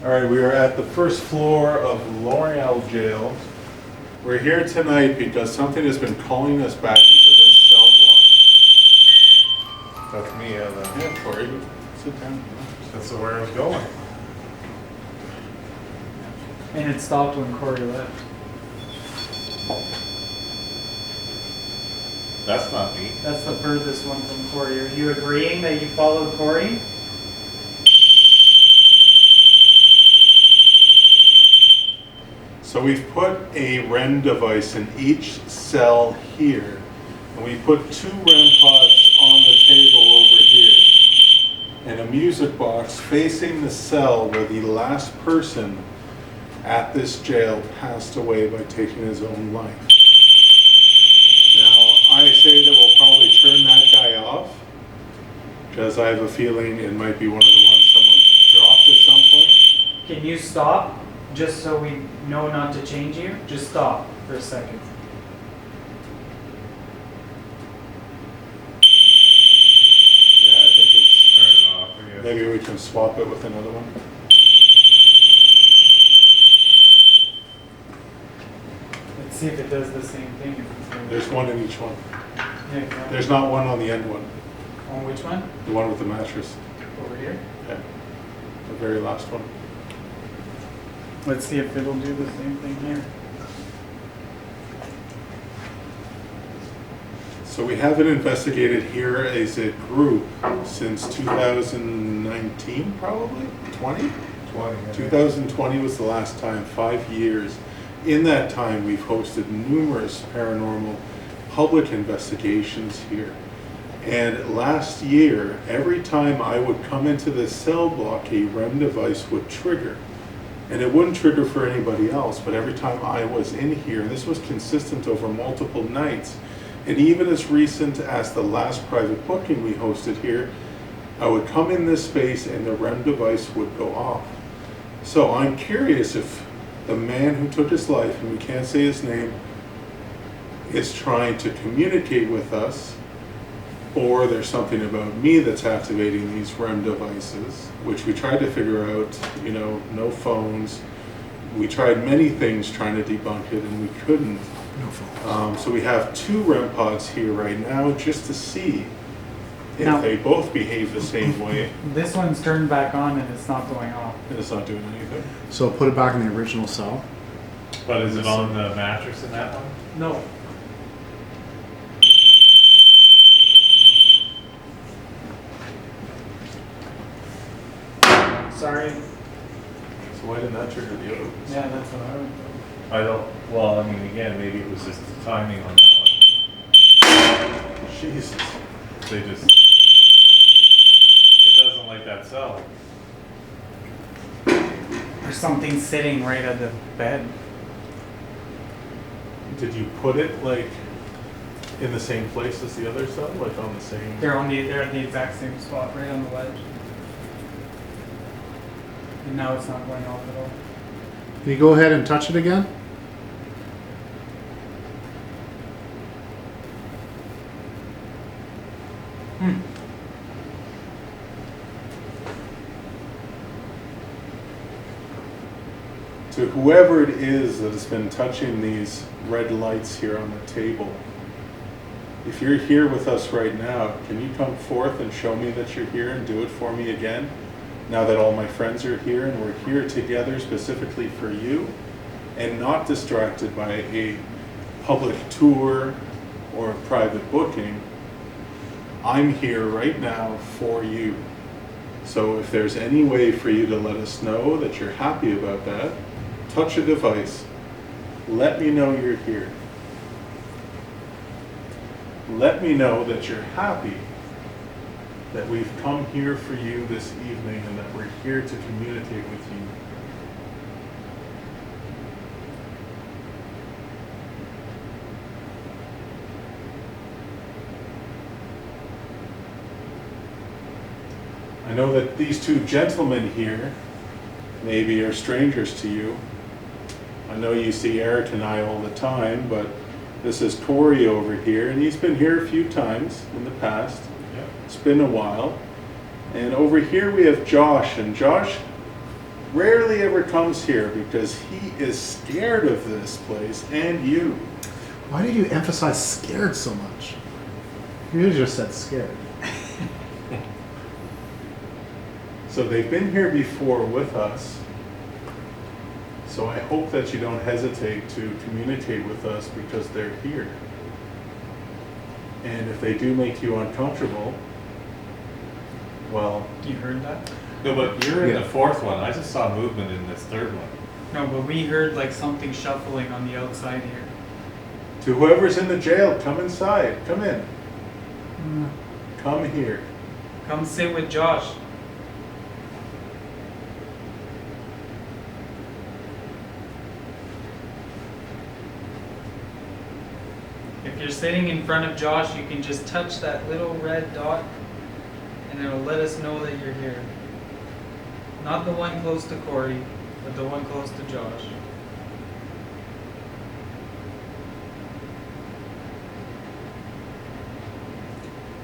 All right, we are at the first floor of L'Oreal Jail. We're here tonight because something has been calling us back into this cell block. That's me, Yeah, Corey, sit down. that's where I was going. And it stopped when Corey left. That's not me. That's the furthest one from Corey. Are you agreeing that you followed Corey? So we've put a REM device in each cell here, and we put 2 REM pods on the table over here, and a music box facing the cell where the last person at this jail passed away by taking his own life. Now, I say that we'll probably turn that guy off, because I have a feeling it might be one of the ones someone dropped at some point. Can you stop, just so we know not to change you? Just stop for a second. Yeah, I think it's, Turn it off, I guess. maybe we can swap it with another one. Let's see if it does the same thing. If it's going There's one in each one. Yeah, exactly. There's not one on the end one, On which one? the one with the mattress. Over here? Yeah, the very last one. Let's see if it'll do the same thing here. So we have it investigated here as a group since 2019, probably? 20? 20. 2020 was the last time, 5 years. In that time, we've hosted numerous paranormal public investigations here. And last year, every time I would come into this cell block, a REM device would trigger. And it wouldn't trigger for anybody else, but every time I was in here, and this was consistent over multiple nights, and even as recent as the last private booking we hosted here, I would come in this space and the REM device would go off. So I'm curious if the man who took his life, and we can't say his name, is trying to communicate with us, or there's something about me that's activating these REM devices, which we tried to figure out, you know, no phones. We tried many things trying to debunk it, and we couldn't. No phones. So we have 2 REM pods here right now just to see if Now- they both behave the same way. This one's turned back on and it's not going off. And it's not doing anything. So put it back in the original cell. But is it on the mattress in that one? No. Sorry. So why didn't that trigger the other ones? Yeah, that's what I would do. I don't, well, I mean, again, maybe it was just the timing on that one. Jesus. They just, it doesn't like that cell. There's something sitting right at the bed. Did you put it like in the same place as the other cell, like on the same? They're at the exact same spot, right on the ledge. And now it's not going off at all. Can you go ahead and touch it again? To whoever it is that has been touching these red lights here on the table, if you're here with us right now, can you come forth and show me that you're here and do it for me again? Now that all my friends are here and we're here together specifically for you and not distracted by a public tour or a private booking, I'm here right now for you. So if there's any way for you to let us know that you're happy about that, touch a device. Let me know you're here. Let me know that you're happy that we've come here for you this evening and that we're here to communicate with you. I know that these 2 gentlemen here maybe are strangers to you. I know you see Eric and I all the time, but this is Corey over here, and he's been here a few times in the past. Yeah. It's been a while. And over here we have Josh, and Josh, rarely ever comes here because he is scared of this place and you. Why did you emphasize scared so much? You just said scared. So they've been here before with us. So I hope that you don't hesitate to communicate with us because they're here. And if they do make you uncomfortable, well, You heard that? No, but you're in Yeah. the fourth one. I just saw movement in this third one. No, but we heard like something shuffling on the outside here. to whoever's in the jail, come inside. Come in. Come here. Come sit with Josh. If you're sitting in front of Josh, you can just touch that little red dot and it'll let us know that you're here. Not the one close to Corey, but the one close to Josh.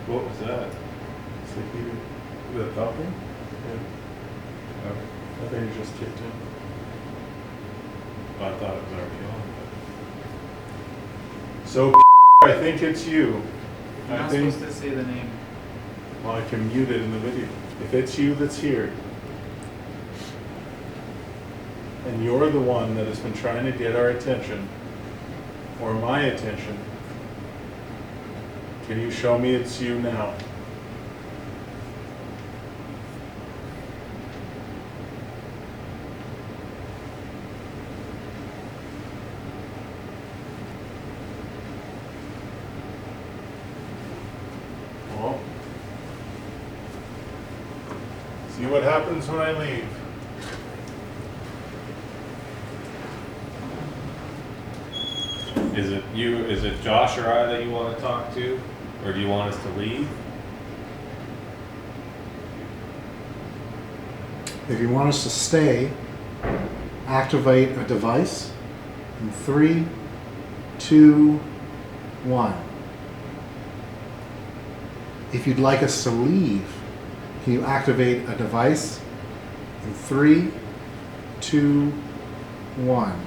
What was that? So you, The talking? yeah, I think you just kicked in. I thought it was already on. So I think it's you. You're I not think, supposed to say the name. well, I can mute it in the video. If it's you that's here, and you're the one that has been trying to get our attention, or my attention, can you show me it's you now? Well, see what happens when I leave. Is it you? Is it Josh or I that you want to talk to, or do you want us to leave? If you want us to stay, activate a device in 3, 2, 1. If you'd like us to leave, can you activate a device in 3, 2, 1?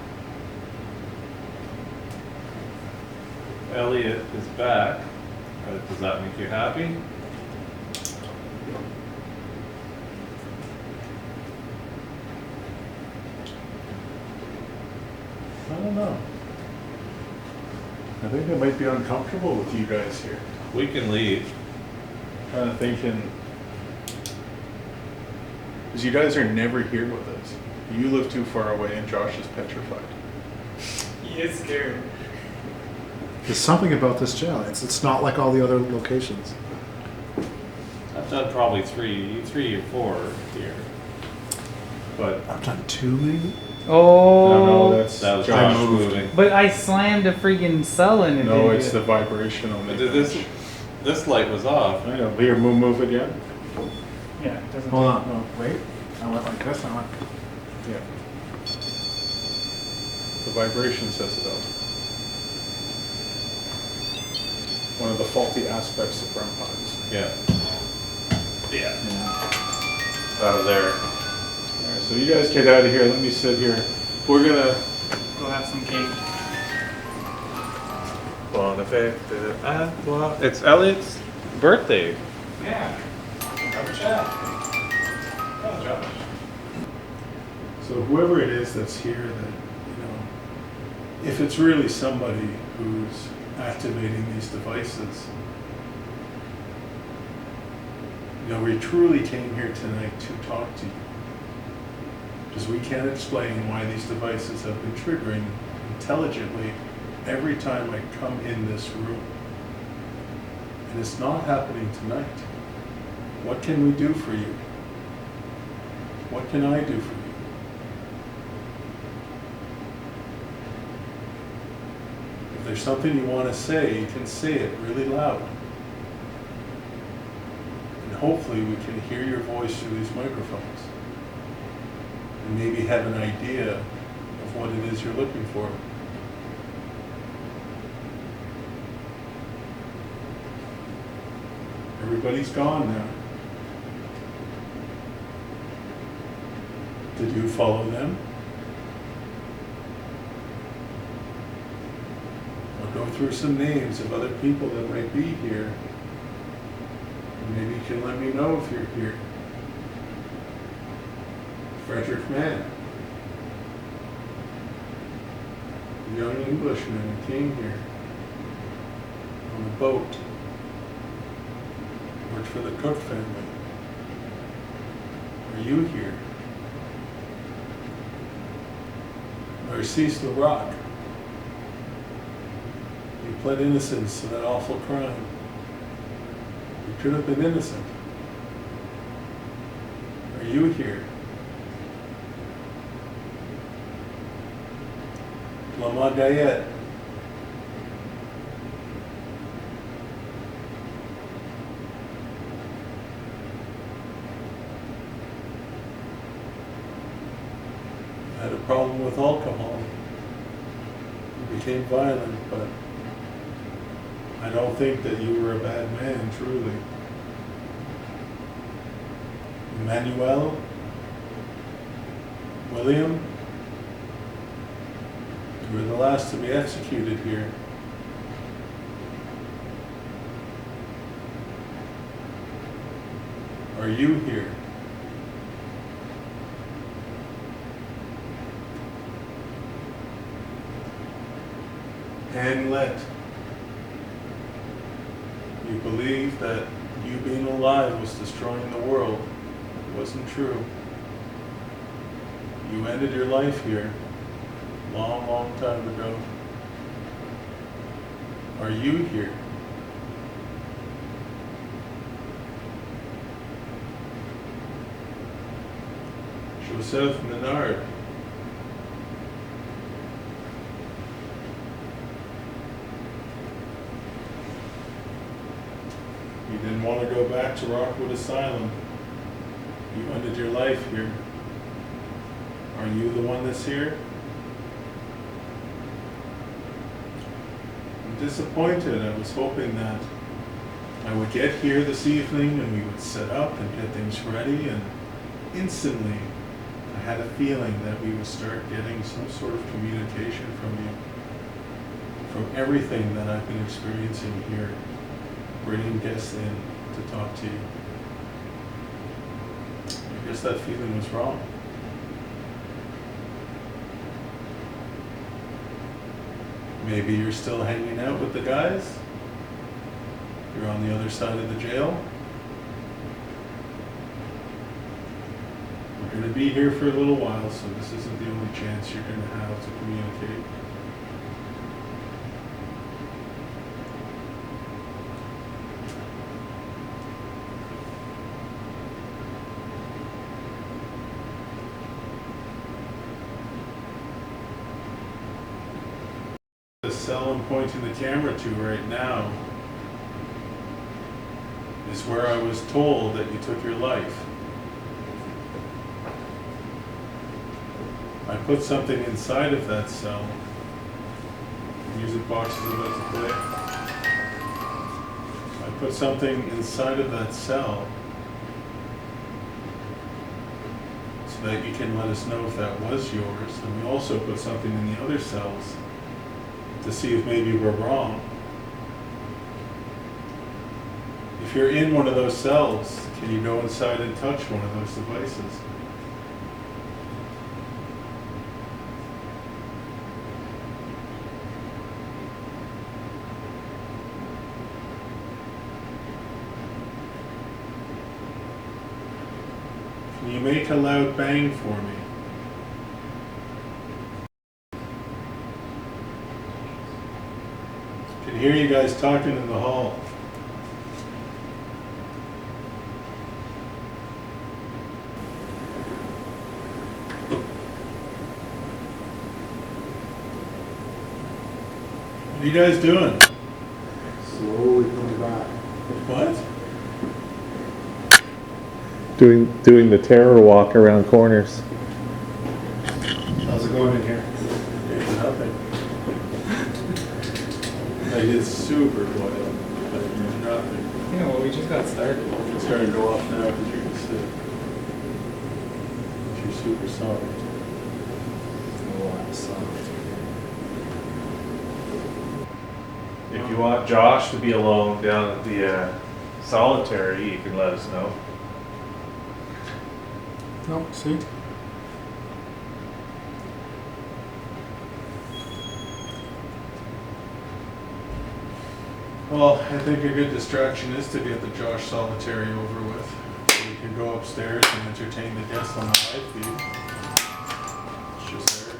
Elliot is back. Does that make you happy? I don't know. I think I might be uncomfortable with you guys here. We can leave. Kind of thinking, because you guys are never here with us. You live too far away and Josh is petrified. He is scared. There's something about this jail. It's not like all the other locations. I've done probably three or four here, but I've done 2 maybe? Oh. that was Josh Josh moved. moving. But I slammed a freaking cell in it. No, didn't it's you? the vibration on the But this light was off. I know. Here, move again. Yeah, it doesn't. Hold on. No, wait. I went like this. I went. Yeah. The vibration says it all. One of the faulty aspects of brown pipes. Yeah. Yeah. Yeah. That was there. All right, so you guys get out of here. Let me sit here. We're gonna. Go have some cake. It's Elliot's birthday. Yeah. Have a chat. Oh, Josh. So whoever it is that's here, that if it's really somebody who's activating these devices, we truly came here tonight to talk to you. Because we can't explain why these devices have been triggering intelligently every time I come in this room. And it's not happening tonight. What can we do for you? What can I do for you? If there's something you want to say, you can say it really loud. And hopefully we can hear your voice through these microphones. And maybe have an idea of what it is you're looking for. Everybody's gone now. Did you follow them? I'll go through some names of other people that might be here. Maybe you can let me know if you're here. Frederick Mann, a young Englishman who came here on a boat, worked for the Cook family. Are you here? Narcisse Larocque, you pled innocence to that awful crime. You could have been innocent. Are you here? Lamont Gayet, had a problem with alcohol. You became violent, but I don't think that you were a bad man, truly. Emmanuel, William, you were the last to be executed here. Are you here? Hang Let. You believed that you being alive was destroying the world. It wasn't true. You ended your life here long, long time ago. Are you here? Joseph Menard. You didn't want to go back to Rockwood Asylum. You ended your life here. Are you the one that's here? I'm disappointed. I was hoping that I would get here this evening and we would set up and get things ready, and instantly I had a feeling that we would start getting some sort of communication from you, from everything that I've been experiencing here, bringing guests in to talk to you. I guess that feeling was wrong. Maybe you're still hanging out with the guys? You're on the other side of the jail? We're going to be here for a little while, so this isn't the only chance you're going to have to communicate. The cell I'm pointing the camera to right now is where I was told that you took your life. I put something inside of that cell. The music box is about to play. I put something inside of that cell so that you can let us know if that was yours. And we also put something in the other cells to see if maybe we're wrong. If you're in one of those cells, can you go inside and touch one of those devices? Can you make a loud bang for me? I can hear you guys talking in the hall. What are you guys doing? Slowly coming back. What? Doing the terror walk around corners. How's it going in here? There's nothing. Like, it's super quiet, but there's nothing. You know what, we just got started. It's starting to go off now because you can see. If you're super soft. If you want Josh to be alone down at the solitary, you can let us know. No, see? Well, I think a good distraction is to get the Josh Solitary over with. So we can go upstairs and entertain the guests on the live feed. It's just there.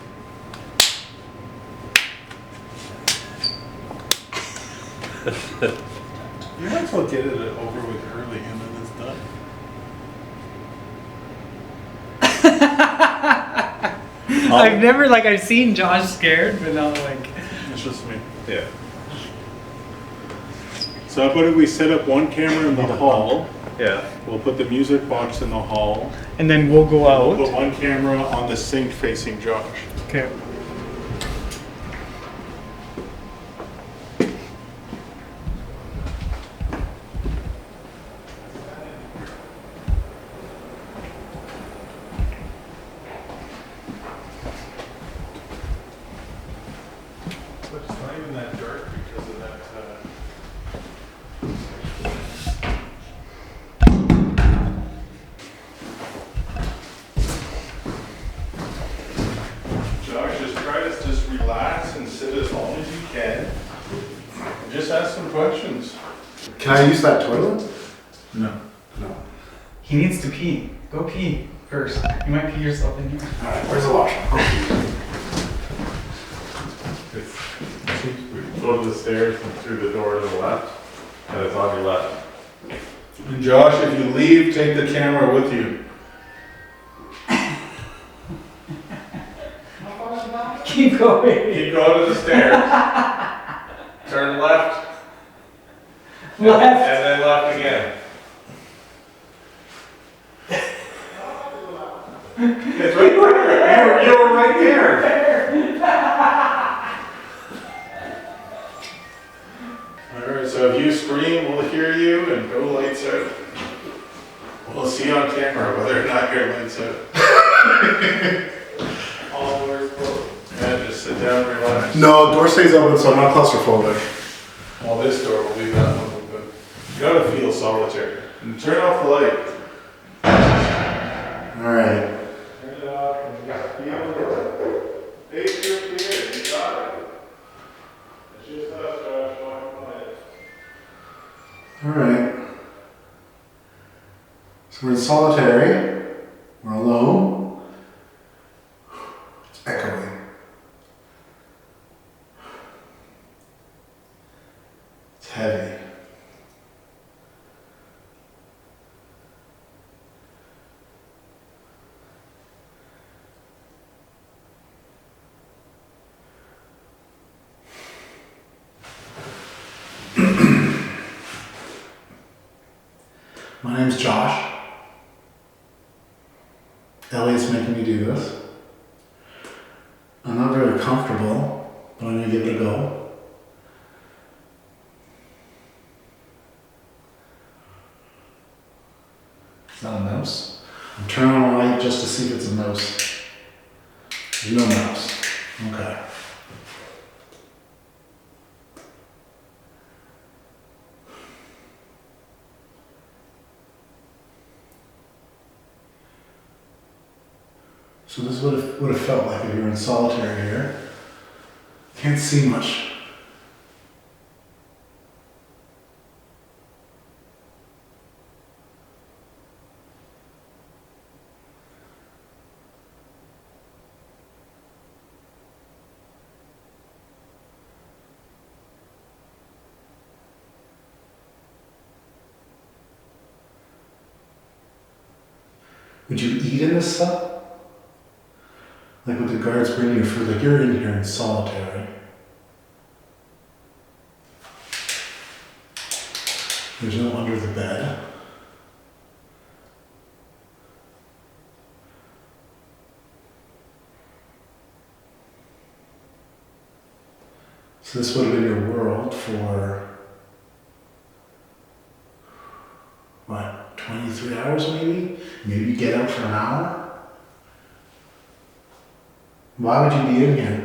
You might as well get it over with early and then it's done. I've never, like, I've seen Josh scared, but not like. It's just me. Yeah. So how about if we set up one camera in the hall? Yeah. We'll put the music box in the hall. And then we'll go We'll put out. one camera on the sink facing Josh. Okay. But it's not even that dark because of that. Josh, just relax and sit as long as you can. And just ask some questions. Can I use that toilet? No. No. He needs to pee. Go pee first. You might pee yourself in here. Alright, where's the washroom? Go to the stairs and through the door to the left, and it's on your left. And Josh, if you leave, take the camera with you. Keep going. Keep going to the stairs. Turn left, Left. and then left again. It's right there. You were right there. Alright, so if you scream, we'll hear you and go lights out. We'll see on camera whether or not your lights out. All doors closed. Yeah, just sit down, relax. No, door stays open, so I'm not claustrophobic. Well, this door will leave that one open. You gotta feel solitary. And turn off the light. Alright. Turn it off and just feel it. Face your fear, you got it. It's just us, Josh, walking by it. Alright. So we're in solitary. We're alone. It's echoing. It's heavy. My name's Josh. Elliot's making me do this. I'm not very comfortable, but I'm gonna give it a go. Is that a mouse? I'm turning on the light just to see if it's a mouse. There's no mouse. Okay. So this would have felt like if you were in solitary here. Can't see much. Would you eat in this cell? Like would the guards bring you food? Like you're in here in solitary. There's no under the bed. So this would have been your world for, what, 23 hours maybe? Maybe get out for an hour? Why would you be in here?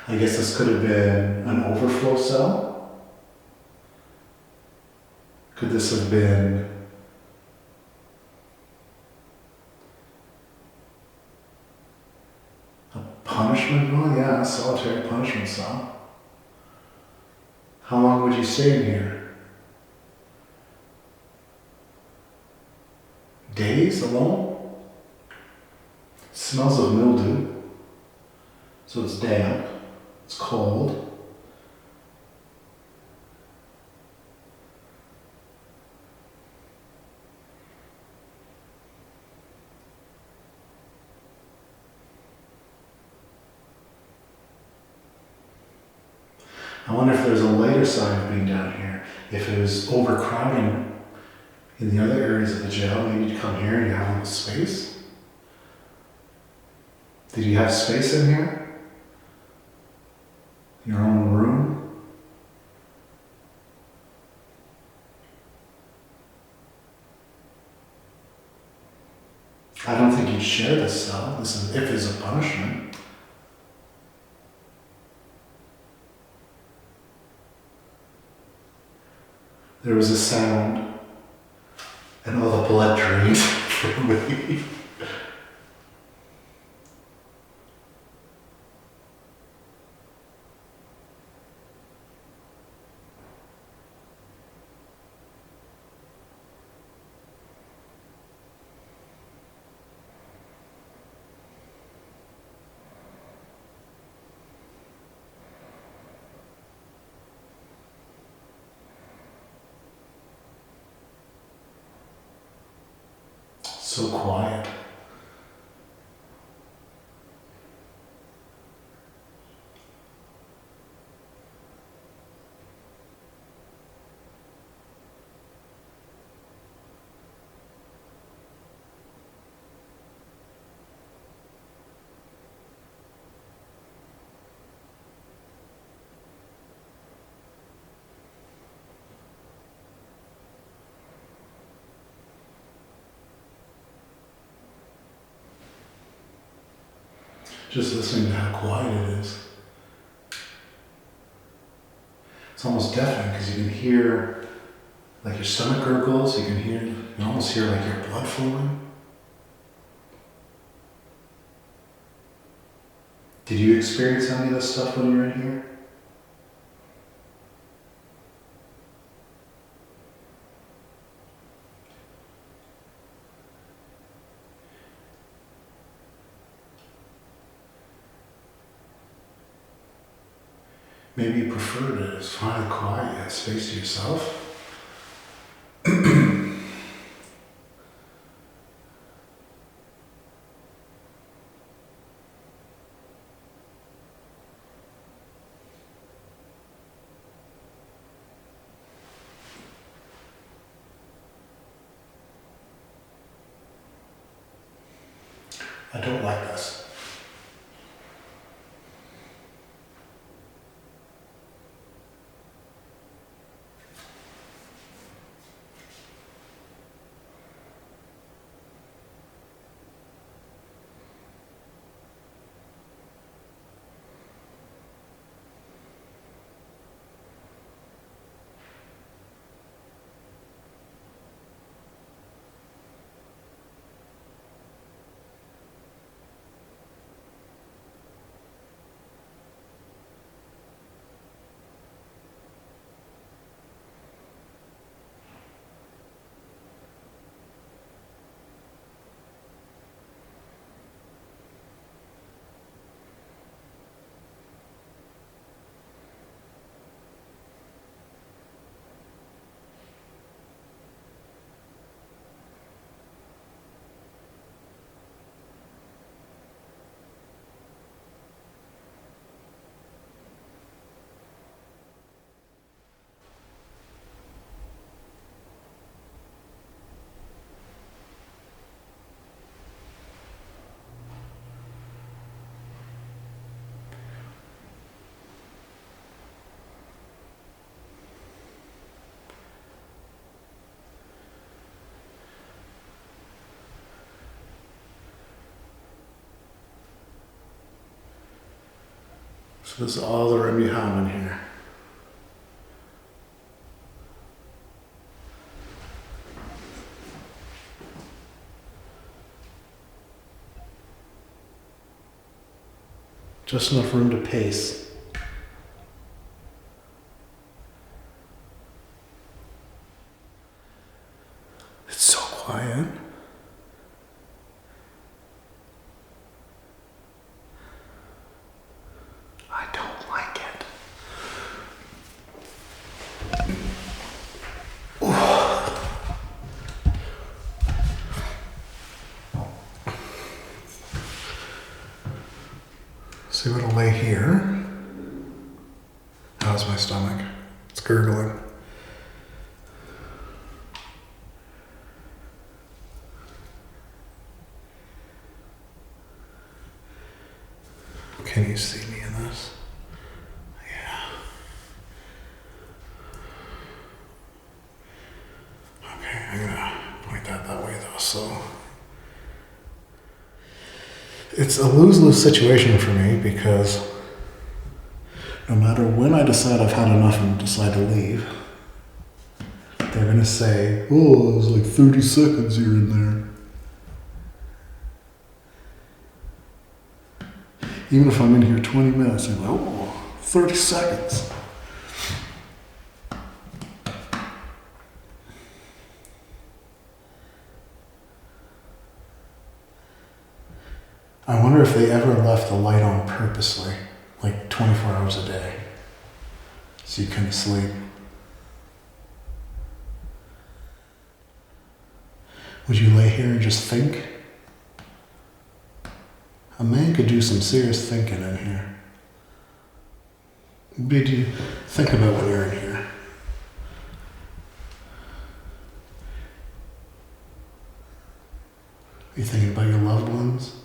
I guess this could have been an overflow cell. Could this have been a punishment? Oh yeah, a solitary punishment cell. How long would you stay in here? Days alone? Smells of mildew. So it's damp. It's cold. I wonder if there's a lighter side of being down here. If it was overcrowding in the other areas of the jail, maybe you'd come here and you have a little space. Did you have space in here? Your own room? I don't think you'd share this cell. This is if it's a punishment. There was a sound, and all the blood drained from me. So quiet. Just listening to how quiet it is. It's almost deafening because you can hear like your stomach gurgles, you can almost hear like your blood flowing. Did you experience any of this stuff when you were in here? Maybe you preferred it. It's finally quiet. You had space to yourself. I don't like this. So this is all the room you have in here. Just enough room to pace. It's so quiet. I don't like it. So I'm gonna lay here. How's my stomach? It's gurgling. Can you see me in this? Yeah. Okay, I'm gonna point that way though, so. It's a lose-lose situation for me because no matter when I decide I've had enough and decide to leave, they're gonna say, oh, it was like 30 seconds you're in there. Even if I'm in here 20 minutes, I'm like, oh, 30 seconds. I wonder if they ever left the light on purposely, like 24 hours a day, so you couldn't sleep. Would you lay here and just think? A man could do some serious thinking in here. What do you think about when you're in here? Are you thinking about your loved ones?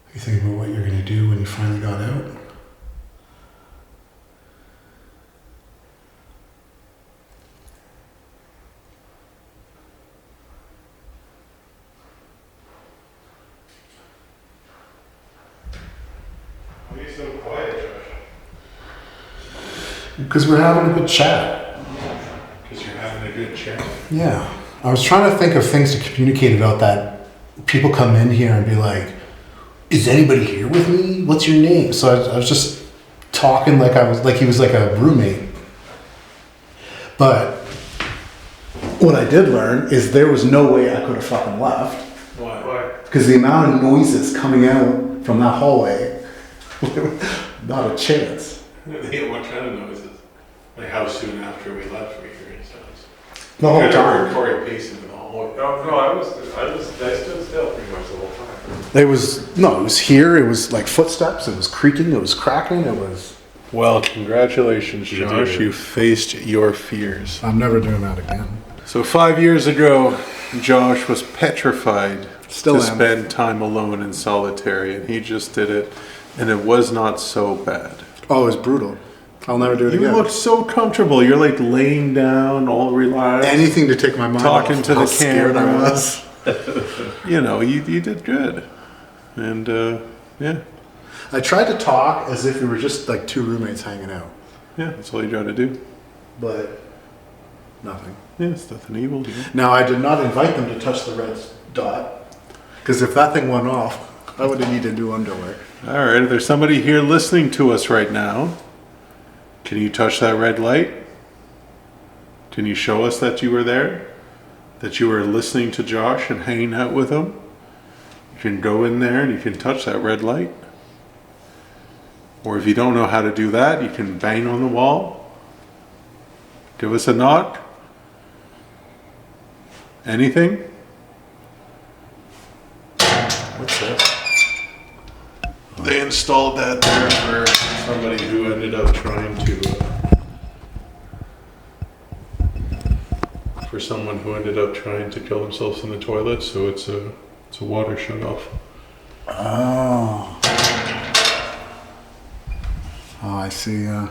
Are you thinking about what you're going to do when you finally got out? Why are you so quiet, Josh? Because we're having a good chat. Because you're having a good chat. Yeah. I was trying to think of things to communicate about that. People come in here and be like, is anybody here with me? What's your name? So I was just talking like he was like a roommate. But what I did learn is there was no way I could have fucking left. Why? Because the amount of noises coming out from that hallway, not a chance. What kind of noises? Like how soon after we left we heard sounds? The whole time. Corey pacing in the hallway. No, I stood still pretty much the whole time. It was here, it was like footsteps, it was creaking, it was cracking, it was... Well, congratulations, You Josh. did. You faced your fears. I'm never doing that again. So 5 years ago, Josh was petrified Still to am. spend time alone in solitary, and he just did it, and it was not so bad. Oh, it was brutal. I'll never do it You again. look so comfortable. You're like laying down, all relaxed. Anything to take my mind Talking off to how the scared I camera. was. You know, you did good. And, yeah. I tried to talk as if we were just like two roommates hanging out, Yeah, that's all you try to do. but nothing. Yeah, it's nothing evil here. Now, I did not invite them to touch the red dot, because if that thing went off, I would have needed new underwear. All right, if there's somebody here listening to us right now, can you touch that red light? Can you show us that you were there? That you were listening to Josh and hanging out with him? You can go in there and you can touch that red light. Or if you don't know how to do that, you can bang on the wall. Give us a knock. Anything? What's this? They installed that there for somebody who ended up trying to, for someone who ended up trying to kill themselves in the toilet, so it's a water shut off. Oh. Oh, I see. Yeah,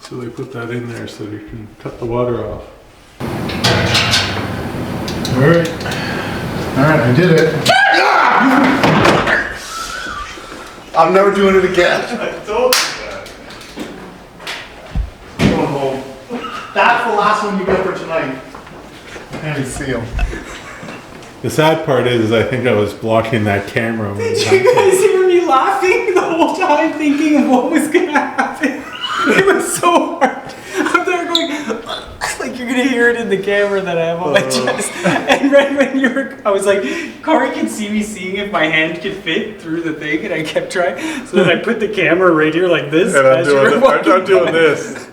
so they put that in there so you can cut the water off. All right. All right, I did it. I'm never doing it again. I told you that. Going home. That's the last one you get for tonight. And seal. The sad part is I think I was blocking that camera. When Did you guys hear me laughing the whole time thinking of what was gonna happen? It was so hard. I'm there going, like you're gonna hear it in the camera that I have on my chest. And right when you were, I was like, Corey can see me seeing if my hand could fit through the thing, and I kept trying. So then I put the camera right here like this. And I'm as you were doing, walking I'm doing by. this.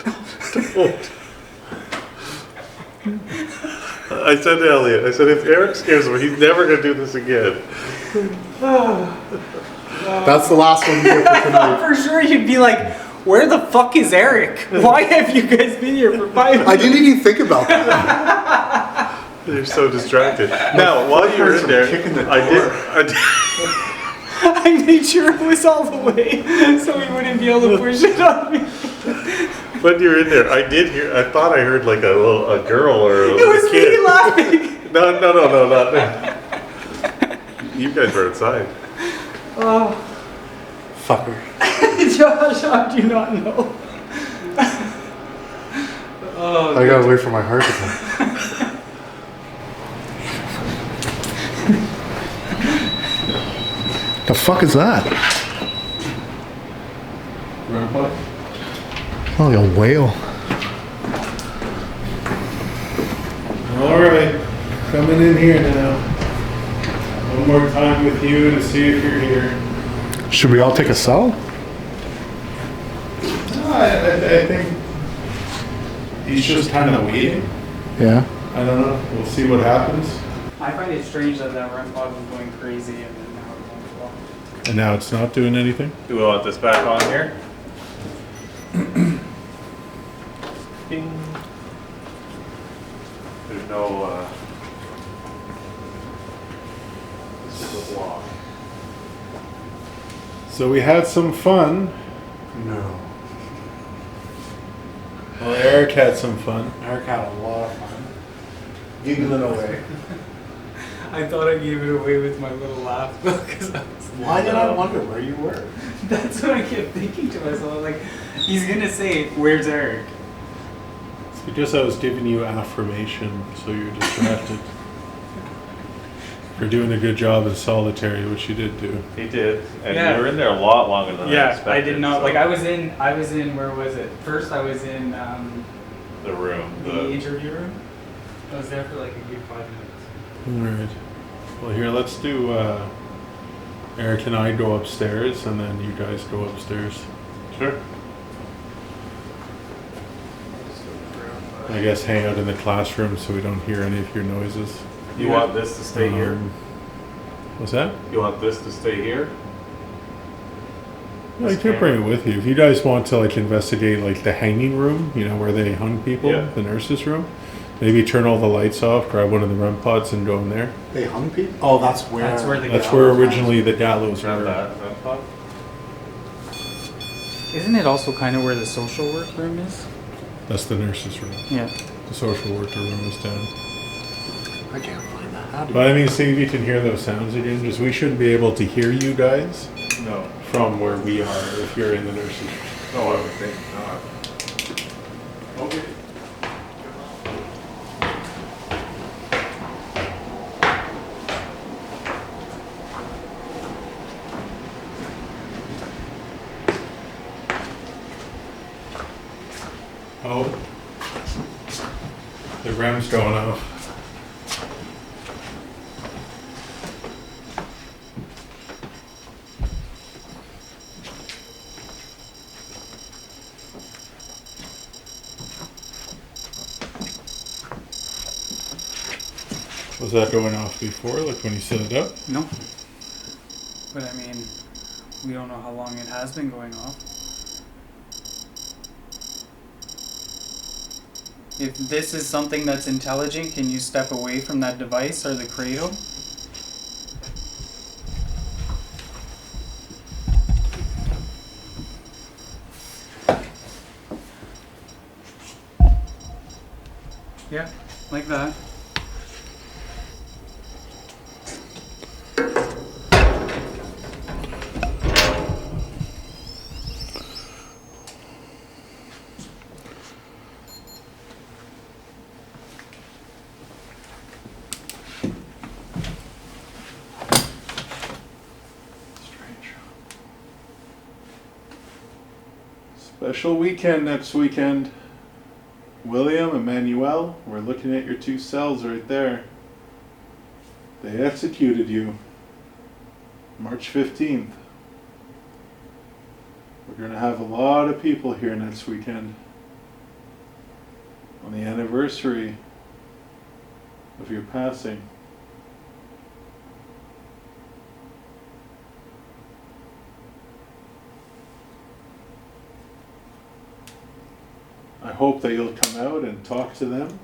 I said to Elliot, I said, if Eric scares him, he's never going to do this again. That's the last one you get for I thought tonight. for sure you'd be like, where the fuck is Eric? Why have you guys been here for 5 minutes? I didn't even think about that. You're so distracted. Now, while you were in there, Kicking the I did. I made sure it was all the way so he wouldn't be able to push it on me. When you were in there, I did hear. I thought I heard like a girl or a It was kid. me laughing. No, not that. You guys were outside. Oh, Fucker. Josh, how do you not know? Oh, I gotta wait for my heart to come. The fuck is that? Oh, like a whale. All right, coming in here now. One more time with you to see if you're here. Should we all take a cell? No, I think he's just kind of waiting. Yeah. I don't know. We'll see what happens. I find it strange that REM pod was going crazy and then now it won't go. And now it's not doing anything. Do we want this back on here? Ding. There's no, this is a block. So we had some fun. No. Well, Eric had some fun. Eric had a lot of fun. Giggling away. I thought I gave it away with my little laugh though, because Why did I wonder where you were? that's what I kept thinking to myself. I was like, he's gonna say, "Where's Eric?" It's because I was giving you affirmation, so you're distracted. For doing a good job in solitary, which you did do. He did, and Yeah. you were in there a lot longer than I Yeah, expected. I did not. so- Like I was in. Where was it? First, I was in The room, the interview room. I was there for like a good 5 minutes. All right. Well, here, let's do. Eric and I go upstairs, and then you guys go upstairs. Sure. I guess hang out in the classroom so we don't hear any of your noises. You want this to stay here? What's that? You want this to stay here? No, you can bring it with you. If you guys want to like investigate like the hanging room, you know, where they hung people, Yeah. the nurses' room, maybe turn all the lights off, grab one of the REM pods and go in there. They hung people? Oh, that's where. That's where the That's where originally the gallows Grab were. that. That pot? Isn't it also kind of where the social work room is? That's the nurses' room. Yeah. The social worker room is down. I can't find that. How do But I mean, see if you can hear those sounds again, because we shouldn't be able to hear you guys No. from where we are if you're in the nurses' room. No, I would think not. Okay. Oh. The REM's going off. Was that going off before, like when you set it up? No. But I mean, we don't know how long it has been going off. If this is something that's intelligent, can you step away from that device or the cradle? Yeah, like that. Special weekend next weekend. William, Emmanuel, we're looking at your two cells right there. They executed you March 15th. We're going to have a lot of people here next weekend on the anniversary of your passing. I hope that you'll come out and talk to them.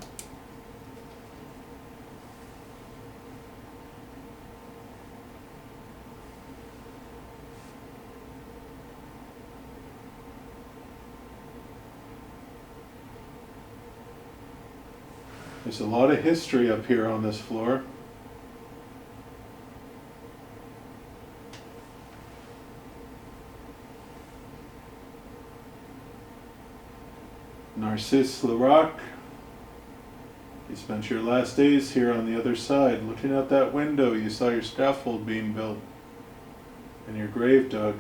There's a lot of history up here on this floor. Narcisse Larac, you spent your last days here on the other side. Looking out that window, you saw your scaffold being built and your grave dug.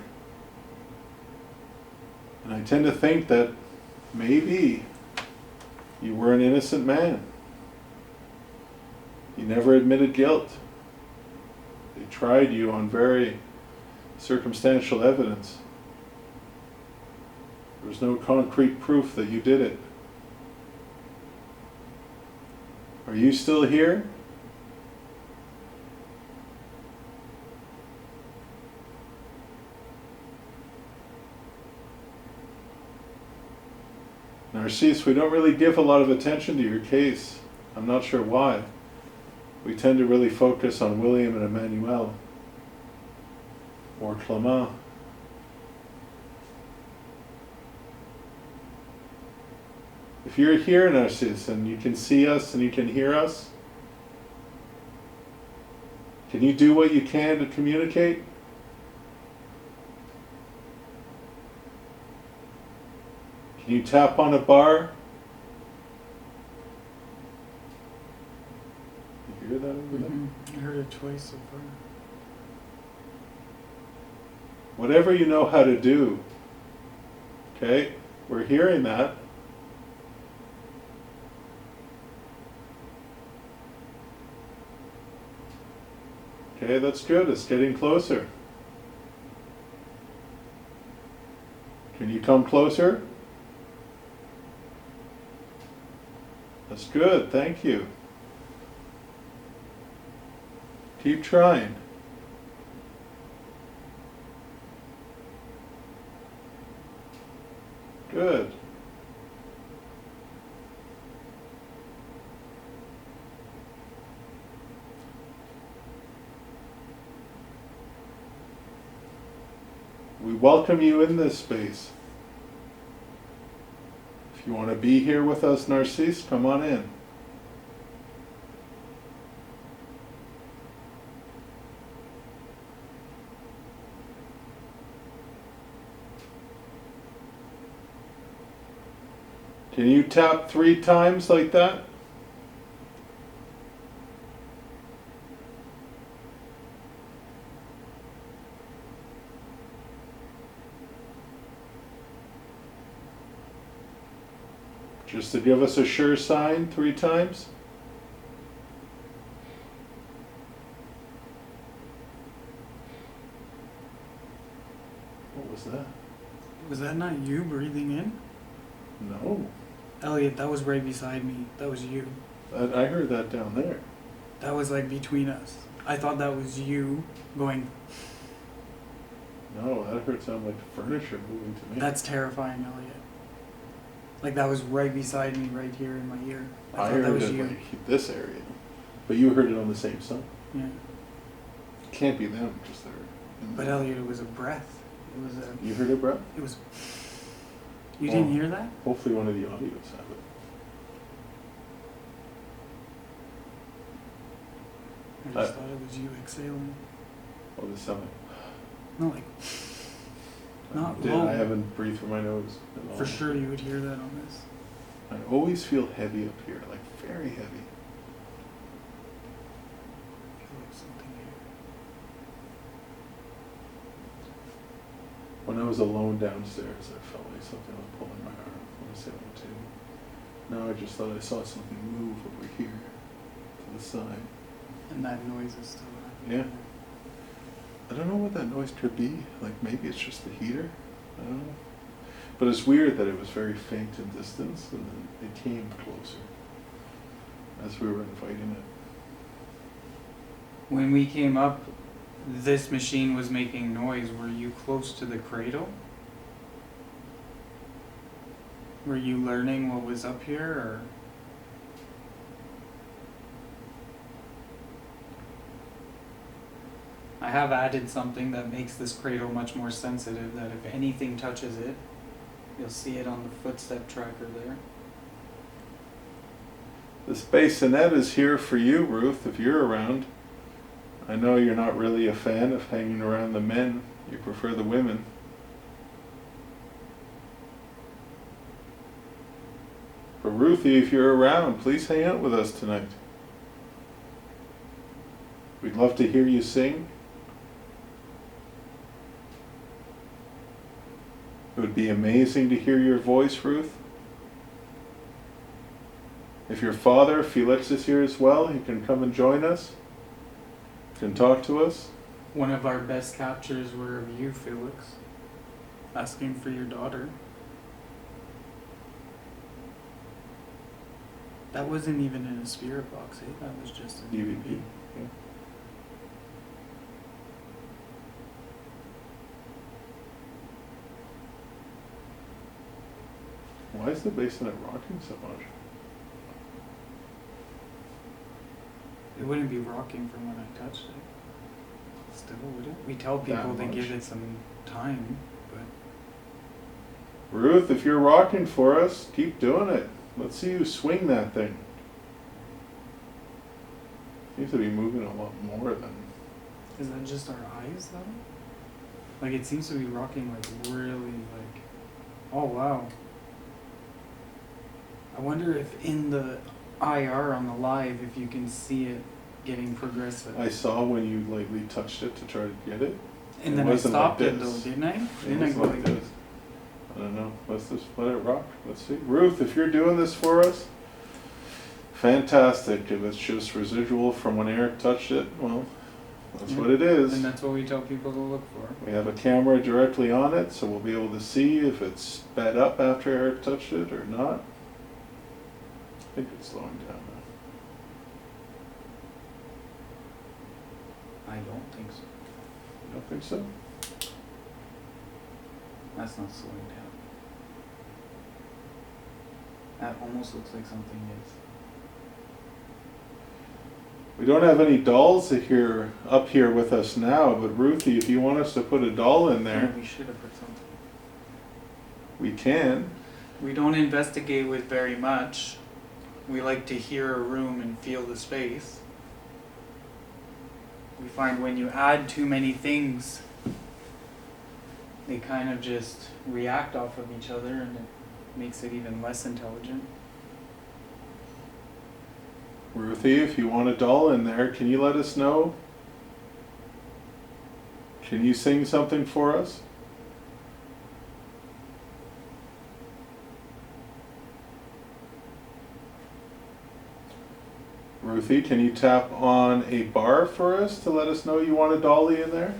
And I tend to think that maybe you were an innocent man. You never admitted guilt. They tried you on very circumstantial evidence. There was no concrete proof that you did it. Are you still here? Narcisse, we don't really give a lot of attention to your case. I'm not sure why. We tend to really focus on William and Emmanuel, or Clement. If you're here, Narcisse, and you can see us and you can hear us, can you do what you can to communicate? Can you tap on a bar? You hear that over there? I heard it twice so far. Whatever you know how to do. Okay? We're hearing that. Okay, that's good. It's getting closer. Can you come closer? That's good. Thank you. Keep trying. Good. We welcome you in this space. If you want to be here with us, Narcisse, come on in. Can you tap 3 times like that? Just to give us a sure sign 3 times. What was that? Was that not you breathing in? No. Elliot, that was right beside me. That was you. I heard that down there. That was like between us. I thought that was you going, No, that heard sound like furniture moving to me. that's terrifying, Elliot. Like that was right beside me, right here in my ear. I thought heard that was it you. like this area. But you heard it on the same side. Yeah. It can't be them, just there. But Elliot, it was a breath. It was a. You heard it, Brett? It was. You didn't hear that? Hopefully one of the audios have it. I just thought it was you exhaling. Oh, the sound. No, like. Not I low. haven't breathed through my nose at all. For sure you would hear that on this. I always feel heavy up here, like very heavy. I feel like something here. When I was alone downstairs, I felt like something was pulling my arm when I was sitting on the table. Now I just thought I saw something move over here to the side. And that noise is still happening. Yeah. I don't know what that noise could be. Like maybe it's just the heater. I don't know. But it's weird that it was very faint in distance and then it came closer as we were inviting it. When we came up, this machine was making noise. Were you close to the cradle? Were you learning what was up here, or? I have added something that makes this cradle much more sensitive, that if anything touches it, you'll see it on the footstep tracker there. This bassinet is here for you, Ruth, if you're around. I know you're not really a fan of hanging around the men. You prefer the women. But Ruthie, if you're around, please hang out with us tonight. We'd love to hear you sing. It would be amazing to hear your voice, Ruth. If your father, Felix, is here as well, he can come and join us. Can talk to us. One of our best captures were of you, Felix, asking for your daughter. That wasn't even in a spirit box, eh? That was just a DVD. Yeah. Why is the bassinet rocking so much? It wouldn't be rocking from when I touched it. Still, would it? We tell people to give it some time, but... Ruth, if you're rocking for us, keep doing it. Let's see you swing that thing. Seems to be moving a lot more than... Is that just our eyes, though? Like, it seems to be rocking, like, really, like... Oh, wow. I wonder if in the IR on the live, if you can see it getting progressive. I saw when you lightly touched it to try to get it. And It then I wasn't like stopped it, though, this. didn't I? It Didn't I was go like like this. I don't know. Let's just let it rock. Let's see. Ruth, if you're doing this for us, fantastic. If it's just residual from when Eric touched it, well, that's what it is. And that's what we tell people to look for. We have a camera directly on it, so we'll be able to see if it's sped up after Eric touched it or not. I think it's slowing down now. I don't think so. You don't think so? That's not slowing down. That almost looks like something is. We don't have any dolls here up here with us now, but Ruthie, if you want us to put a doll in there, Yeah, we should have put something. we can. We don't investigate with very much. We like to hear a room and feel the space. We find when you add too many things, they kind of just react off of each other, and it makes it even less intelligent. Ruthie, if you want a doll in there, can you let us know? Can you sing something for us? Ruthie, can you tap on a bar for us to let us know you want a dolly in there?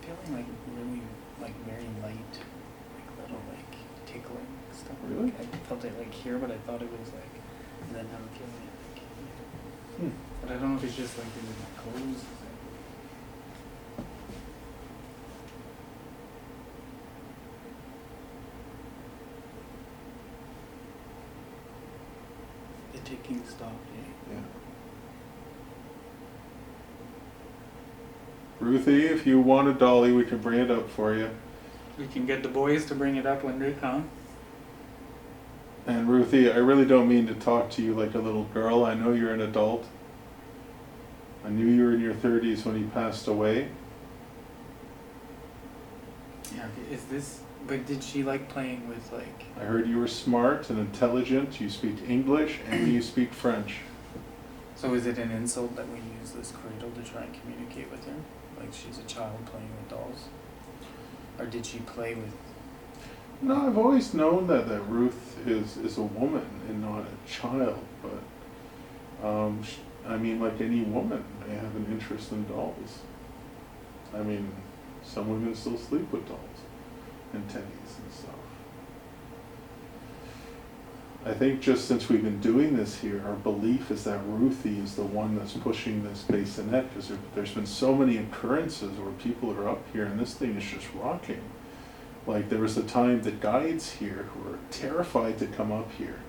Feeling like really, like very light, like little like tickling stuff. Really? I felt it like here, but I thought it was like, and then I'm feeling it like here. But I don't know if it's just like in my clothes. The ticking stopped, eh? Yeah. Ruthie, if you want a dolly, we can bring it up for you. We can get the boys to bring it up when they come. And Ruthie, I really don't mean to talk to you like a little girl. I know you're an adult. I knew you were in your 30s when he passed away. Yeah, is this, but did she like playing with like... I heard you were smart and intelligent. You speak English and you speak French. So is it an insult that we use this cradle to try and communicate with her? Like she's a child playing with dolls? or did she play with? No, I've always known that Ruth is a woman and not a child, but I mean, like any woman, they have an interest in dolls. I mean, some women still sleep with dolls and teddies and stuff. I think just since we've been doing this here, our belief is that Ruthie is the one that's pushing this bassinet, because there's been so many occurrences where people are up here and this thing is just rocking. Like there was a time the guides here who were terrified to come up here.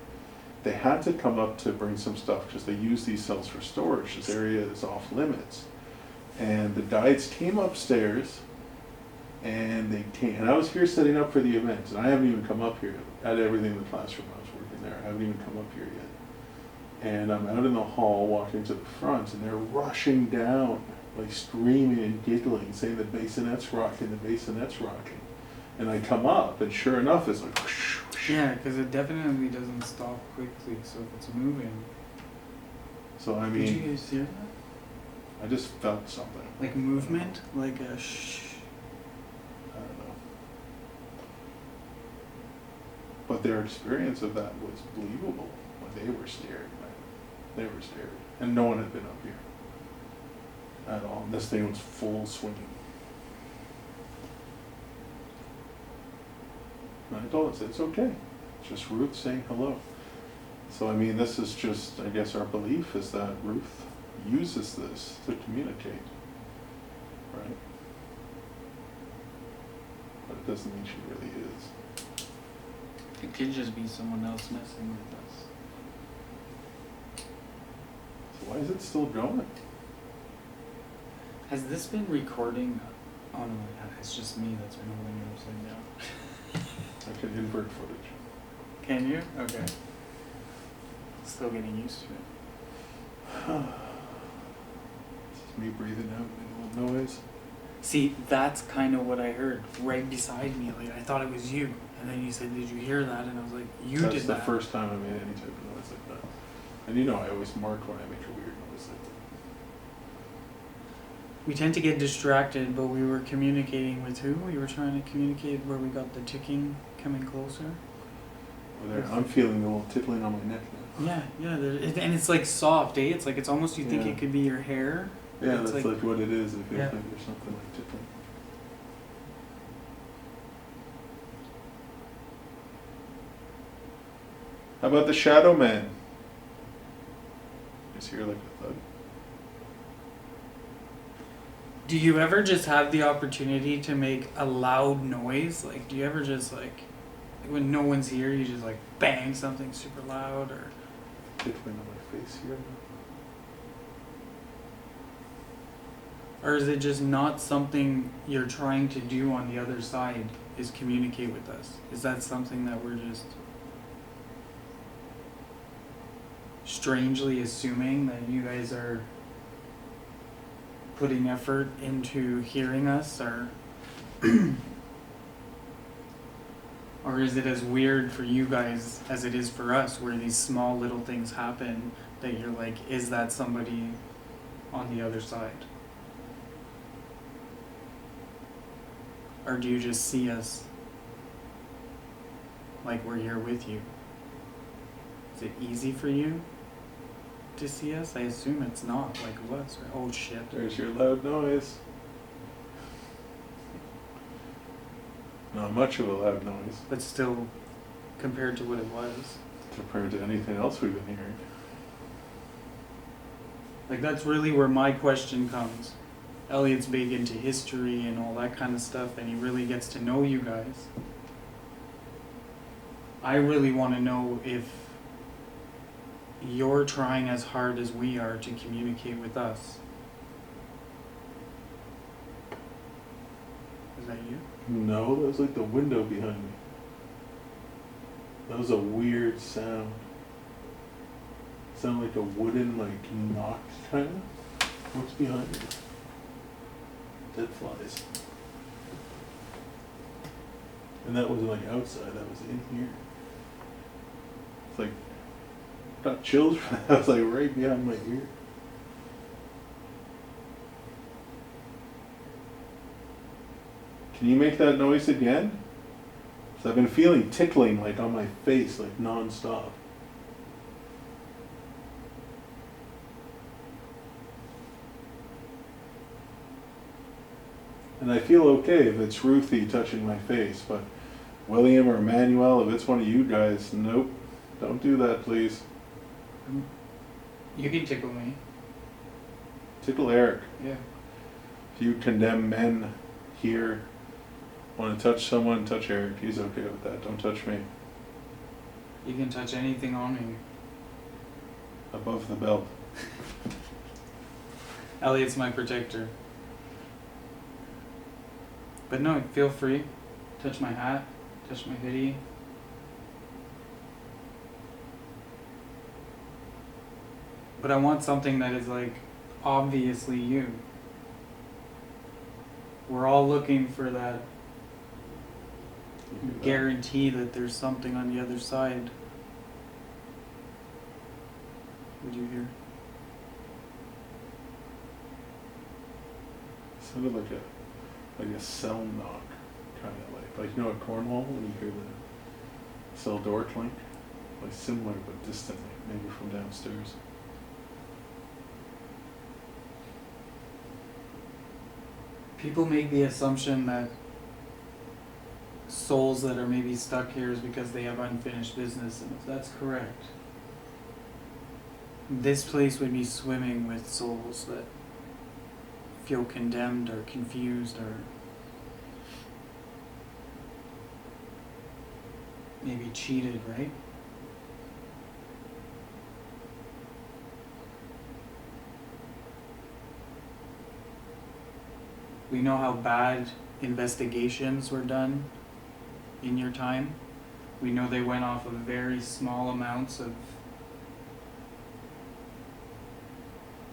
They had to come up to bring some stuff because they use these cells for storage. This area is off limits. And the guides came upstairs and they came, and I was here setting up for the event, and I haven't even come up here. I had everything in the classroom. I was working there. I haven't even come up here yet. And I'm out in the hall walking to the front, and they're rushing down, like screaming and giggling, saying the bassinet's rocking, the bassinet's rocking. And I come up, and sure enough, it's like whoosh, whoosh. Yeah, because it definitely doesn't stop quickly. So if it's moving, So I did you mean, guys hear that? I just felt something. Like movement, like a shh. I don't know. But their experience of that was believable. When they were scared, man. They were scared. And no one had been up here at all. And this thing was full swinging. And I told us, it's okay. It's just Ruth saying hello. So, I mean, this is just, I guess our belief is that Ruth uses this to communicate. Right? But it doesn't mean she really is. It could just be someone else messing with us. So why is it still going? Has this been recording? Oh no, it's just me that's been holding it upside down. I can invert footage. Can you? Okay. Still getting used to it. This is me breathing out in a little noise. See, that's kind of what I heard right beside me. Like I thought it was you, and then you said, "Did you hear that?" And I was like, "You That's did the that." first time I made any type of noise like that. And you know I always mark when I make a weird noise like that. We tend to get distracted, but we were communicating with who? We were trying to communicate where we got the ticking coming closer. Well, there, I'm feeling a little tickling on my neck now. Yeah. And it's like soft, eh? It's like it's almost you think Yeah. it could be your hair. Yeah, It's that's like what it is. I feel Yeah. like there's something like tickling. How about the Shadow Man? Is here like a thud? Do you ever just have the opportunity to make a loud noise? Like, do you ever just like when no one's here, you just like bang something super loud, or Tickling on my face here. is it just not something you're trying to do on the other side? Is communicate with us? Is that something that we're just strangely assuming that you guys are putting effort into hearing us, or or is it as weird for you guys as it is for us, where these small little things happen that you're like, is that somebody on the other side? Or do you just see us like we're here with you? Is it easy for you to see us? I assume it's not like it was. Or, oh shit. There's your loud noise. Not much of a loud noise But still, compared to what it was. compared to anything else we've been hearing. Like that's really where my question comes. Elliot's big into history and all that kind of stuff, and he really gets to know you guys. I really want to know if you're trying as hard as we are to communicate with us. Is that you? No, that was like the window behind me. That was a weird sound. Sounded like a wooden, like, knock kind of. What's behind me? Dead flies. And that wasn't like outside, that was in here. It's like, got chills from that. That was like right behind my ear. Can you make that noise again? 'Cause I've been feeling tickling like on my face, like non-stop. And I feel okay if it's Ruthie touching my face, but William or Emmanuel, if it's one of you guys, nope. Don't do that, please. You can tickle me. Tickle Eric. Yeah. If you condemn men here, want to touch someone, touch Eric. He's okay with that. Don't touch me. You can touch anything on me. Above the belt. Elliot's my protector. But no, feel free. Touch my hat, touch my hoodie. But I want something that is like obviously you. We're all looking for that You do that. guarantee that there's something on the other side. Would you hear? Sounded like a cell knock, kind of like you know at Cornwall when you hear the cell door clink, like similar but distantly, maybe from downstairs. People make the assumption that souls that are maybe stuck here is because they have unfinished business, and if that's correct, this place would be swimming with souls that feel condemned or confused or maybe cheated, right? We know how bad investigations were done in your time. We know they went off of very small amounts of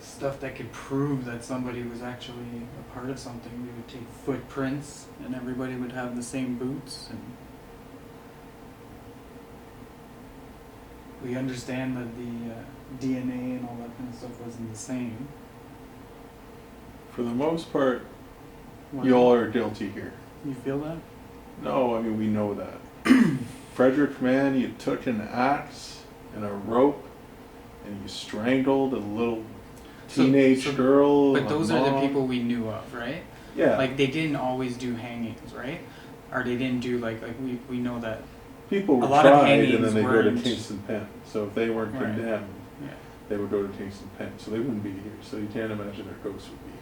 stuff that could prove that somebody was actually a part of something. We would take footprints and everybody would have the same boots, and we understand that the DNA and all that kind of stuff wasn't the same. For the most part, What- you all are guilty here. You feel that? No, I mean we know that. Frederick, man, you took an axe and a rope and you strangled a little teenage girl. But a those are the mom. people we knew of, right? Yeah. Like they didn't always do hangings, right? Or they didn't do like we know that. People were a lot of tried and hangings then they go to weren't- Kingston Pen. So if they weren't Right. condemned, Yeah. they would go to Kingston Pen. So they wouldn't be here. So you can't imagine their ghosts would be here.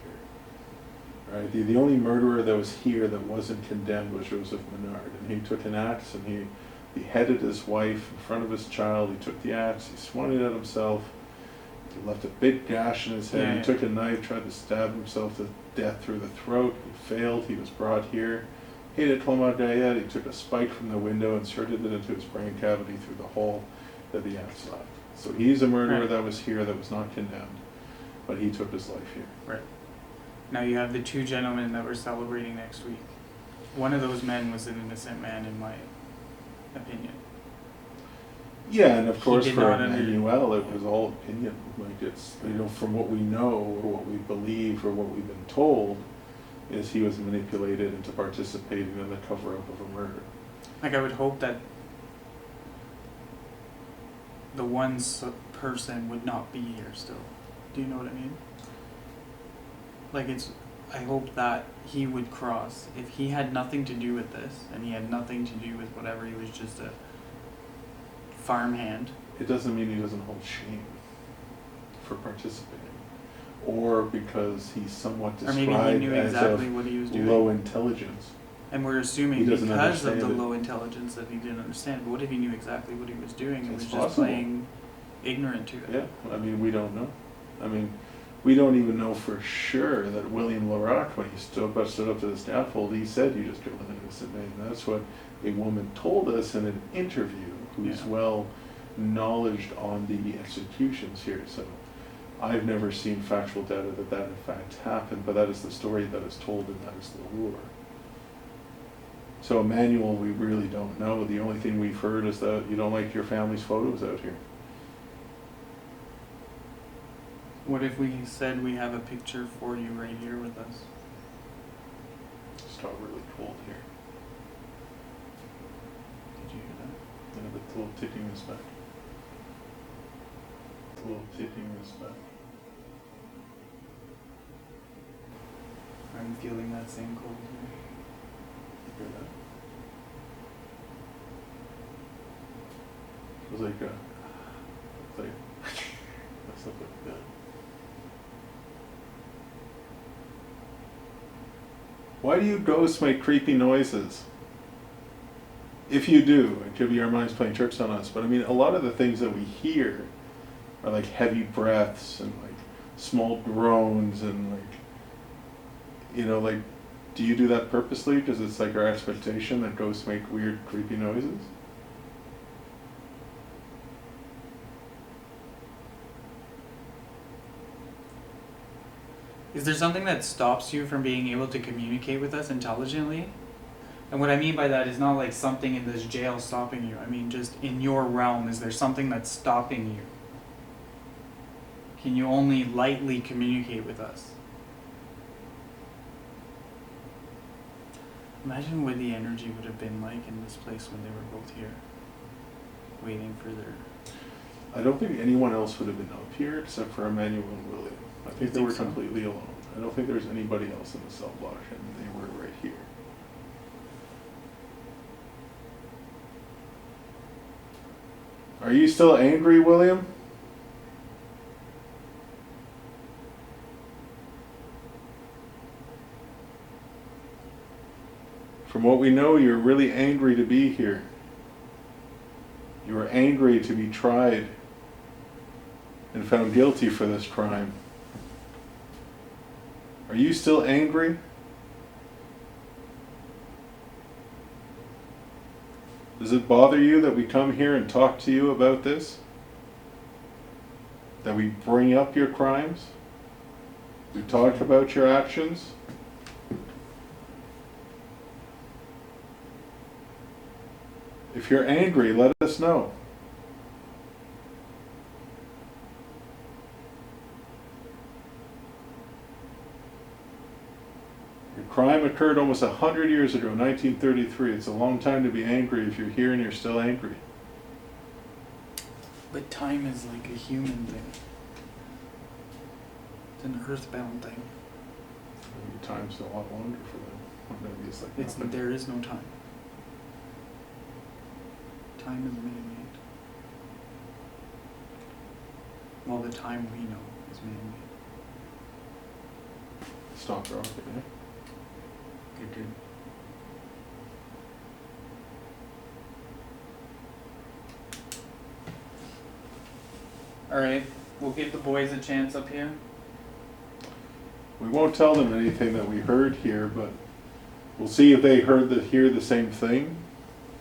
Right? The only murderer that was here that wasn't condemned was Joseph Menard. And he took an axe and he beheaded his wife in front of his child. He took the axe, he swung it at himself. He left a big gash in his head. Yeah, He yeah. took a knife, tried to stab himself to death through the throat. He failed. He was brought here. He had a Gayet. He took a spike from the window, inserted it into his brain cavity through the hole that the axe left. So he's a murderer Right. that was here that was not condemned, but he took his life here. Right. Now you have the two gentlemen that we're celebrating next week. One of those men was an innocent man, in my opinion. Yeah, and of He course did for not under- Emmanuel, it was all opinion. Like it's, you know, from what we know or what we believe or what we've been told, is he was manipulated into participating in the cover-up of a murder. Like I would hope that the one person would not be here still. Do you know what I mean? Like I hope that he would cross. If he had nothing to do with this, and he had nothing to do with whatever, he was just a farmhand. It doesn't mean he doesn't hold shame for participating, or because he's somewhat Or maybe he described knew as exactly of what he was doing. low intelligence. And we're assuming He because doesn't of the understand it. low intelligence that he didn't understand. But what if he knew exactly what he was doing and It's was just possible. playing ignorant to it? Yeah, I mean, we don't know. I mean, we don't even know for sure that William Larac, when he stood up to the scaffold, he said, "You just killed an innocent man." That's what a woman told us in an interview, who's Yeah. well knowledged on the executions here. So I've never seen factual data that that in fact happened, but that is the story that is told and that is the lore. So Emmanuel, we really don't know. The only thing we've heard is that you don't like your family's photos out here. What if we said we have a picture for you right here with us? got really cold here. Did you hear that? And the little ticking is back. The little ticking is back. I'm feeling that same cold here. You hear that? It was like that's not like that. Why do you ghosts make creepy noises? If you do, it could be our minds playing tricks on us. But I mean, a lot of the things that we hear are like heavy breaths and like small groans and like, you know, like, do you do that purposely? Because it's like our expectation that ghosts make weird, creepy noises? Is there something that stops you from being able to communicate with us intelligently? And what I mean by that is not like something in this jail stopping you. I mean just in your realm, is there something that's stopping you? Can you only lightly communicate with us? Imagine what the energy would have been like in this place when they were both here, waiting for their... I don't think anyone else would have been up here except for Emmanuel and William. I think they think were so? completely alone. I don't think there's anybody else in the cell block, and they were right here. Are you still angry, William? From what we know, you're really angry to be here. You were angry to be tried and found guilty for this crime. Are you still angry? Does it bother you that we come here and talk to you about this? That we bring up your crimes? We talk about your actions? If you're angry, let us know. Your crime occurred almost 100 years ago, 1933. It's a long time to be angry if you're here and you're still angry. But time is like a human thing. It's an earthbound thing. Maybe time's a lot longer for them. Or maybe it's like nothing. There is no time. Time is man-made. Well, the time we know is man-made. Stop rocket, eh? Good, good. Alright, we'll give the boys a chance up here. We won't tell them anything that we heard here, but we'll see if they hear the same thing.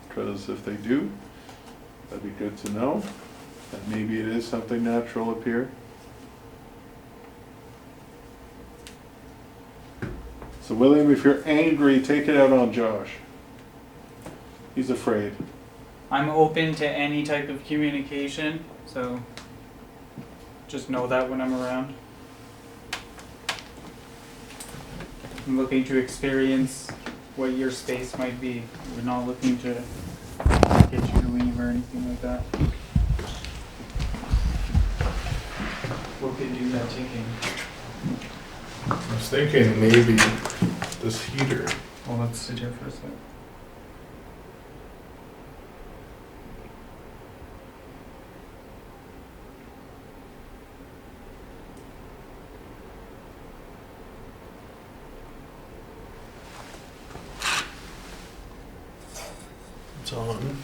Because if they do, that'd be good to know. That maybe it is something natural up here. So William, if you're angry, take it out on Josh. He's afraid. I'm open to any type of communication, so just know that when I'm around. I'm looking to experience what your space might be. We're not looking to get you to leave or anything like that. What could do that ticking? I was thinking maybe this heater. Well, let's sit here for a sec. It's on.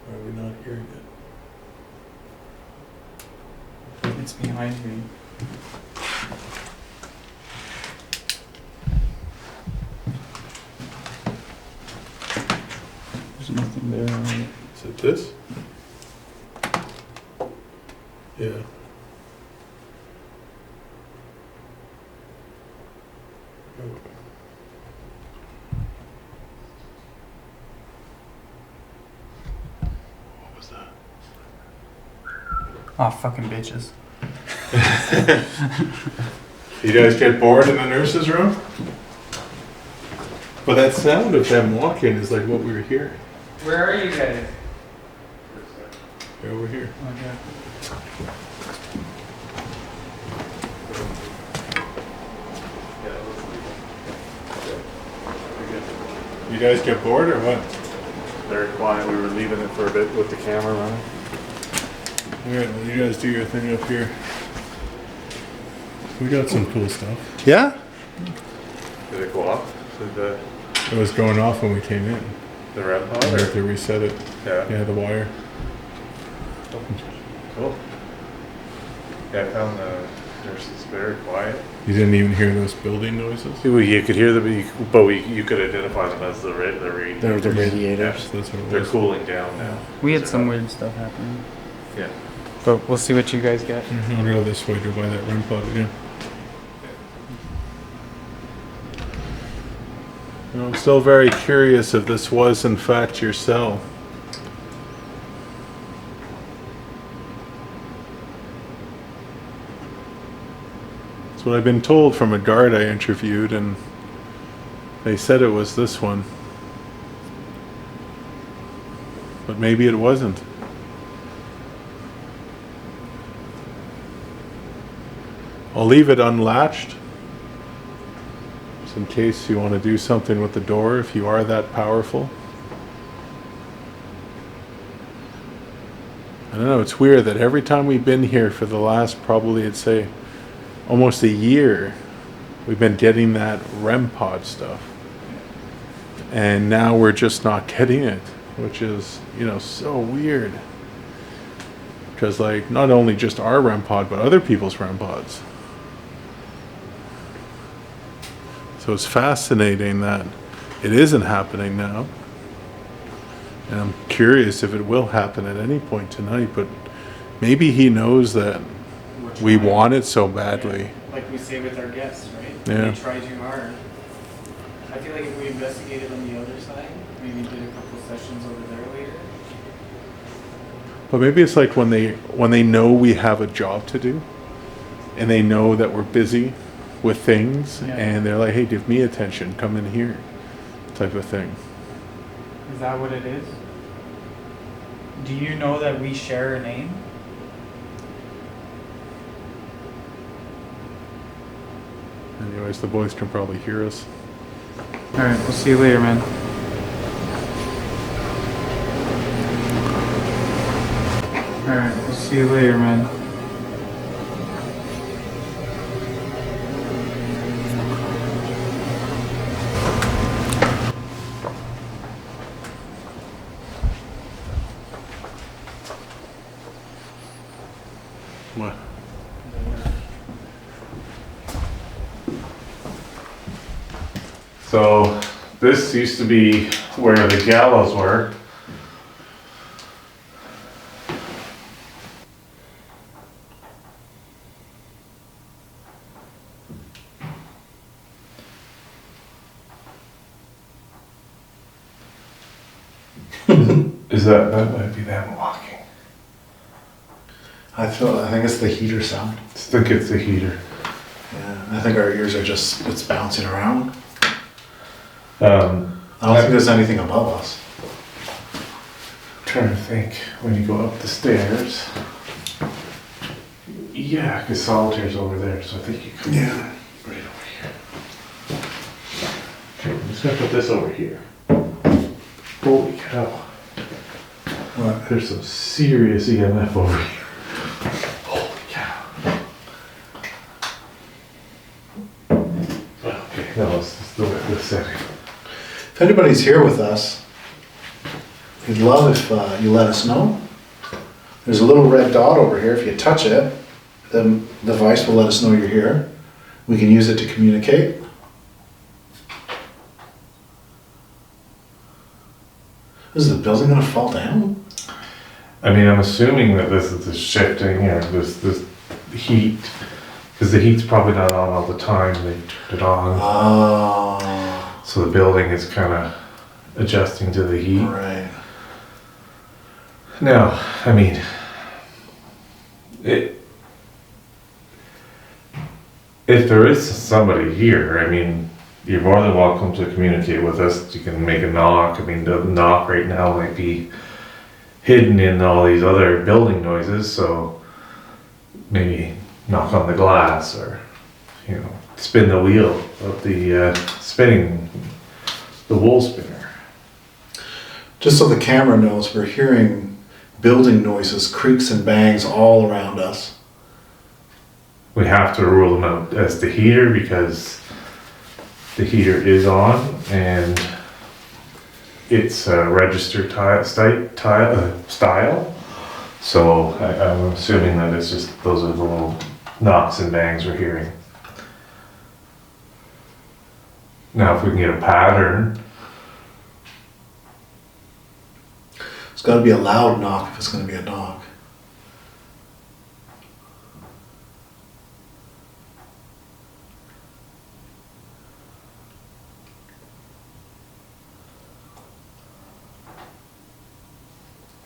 Why are we not hearing it? It's behind me. There's nothing there on it. Is it this? Yeah. Oh. What was that? Oh, fucking bitches. You guys get bored in the nurse's room? But that sound of them walking is like what we were hearing. Where are you guys? They're over here. Okay. You guys get bored or what? Very quiet. We were leaving it for a bit with the camera running. Alright, well you guys do your thing up here. We got some cool stuff. Yeah? Did it go off? Did It was going off when we came in. the REM I pod? have to reset it. Yeah. Yeah, the wire. Cool. Yeah, I found the nurses very quiet. You didn't even hear those building noises? You could hear them, but you could identify them as the radiators. They're the Yeah, radiators. That's what it they're was. cooling down now. We had some weird stuff happening. Yeah. But we'll see what you guys get. I'll go this way to buy that REM pod again. I'm still very curious if this was in fact your cell. That's what I've been told from a guard I interviewed, and they said it was this one. But maybe it wasn't. I'll leave it unlatched, just in case you want to do something with the door, if you are that powerful. I don't know, it's weird that every time we've been here for the last probably, I'd say, almost a year, we've been getting that REM pod stuff. And now we're just not getting it, which is, you know, so weird. Because, like, not only just our REM pod, but other people's REM pods. So it's fascinating that it isn't happening now. And I'm curious if it will happen at any point tonight, but maybe he knows that we want it so badly. Like we say with our guests, right? Yeah. We try too hard. I feel like if we investigated on the other side, maybe did a couple sessions over there later. But maybe it's like when they know we have a job to do, and they know that we're busy with things, Yeah. and they're like, hey, give me attention, come in here, type of thing. Is that what it is? Do you know that we share a name? Anyways, the boys can probably hear us. Alright, we'll see you later, man. Alright, we'll see you later, man. What? So this used to be where the gallows were. That might be them walking. I think it's the heater sound. I think it's the heater. Yeah, I think our ears are just, it's bouncing around. Um, I don't think there's anything above us. I'm trying to think when you go up the stairs. Yeah, because solitaire's over there, so I think you come Yeah. right over here. Okay, I'm just gonna put this over here. Holy cow. What? There's some serious EMF over here. Holy cow. Okay, no, let's just do it this setting. If anybody's here with us, we'd love if you let us know. There's a little red dot over here. If you touch it, the device will let us know you're here. We can use it to communicate. Is the building gonna fall down? I mean, I'm assuming that this is the shifting, you know, this heat, because the heat's probably not on all the time, they turned it on. Oh, So the building is kind of adjusting to the heat. right. Now, I mean, It, if there is somebody here, I mean, you're more than welcome to communicate with us. You can make a knock. I mean, the knock right now might be hidden in all these other building noises, so maybe knock on the glass or, you know, spin the wheel of the spinning, the wool spinner. Just so the camera knows, we're hearing building noises, creaks and bangs all around us. We have to rule them out as the heater because the heater is on and it's a registered style. So I'm assuming that it's just those are the little knocks and bangs we're hearing. Now, if we can get a pattern, It's got to be a loud knock if it's going to be a knock.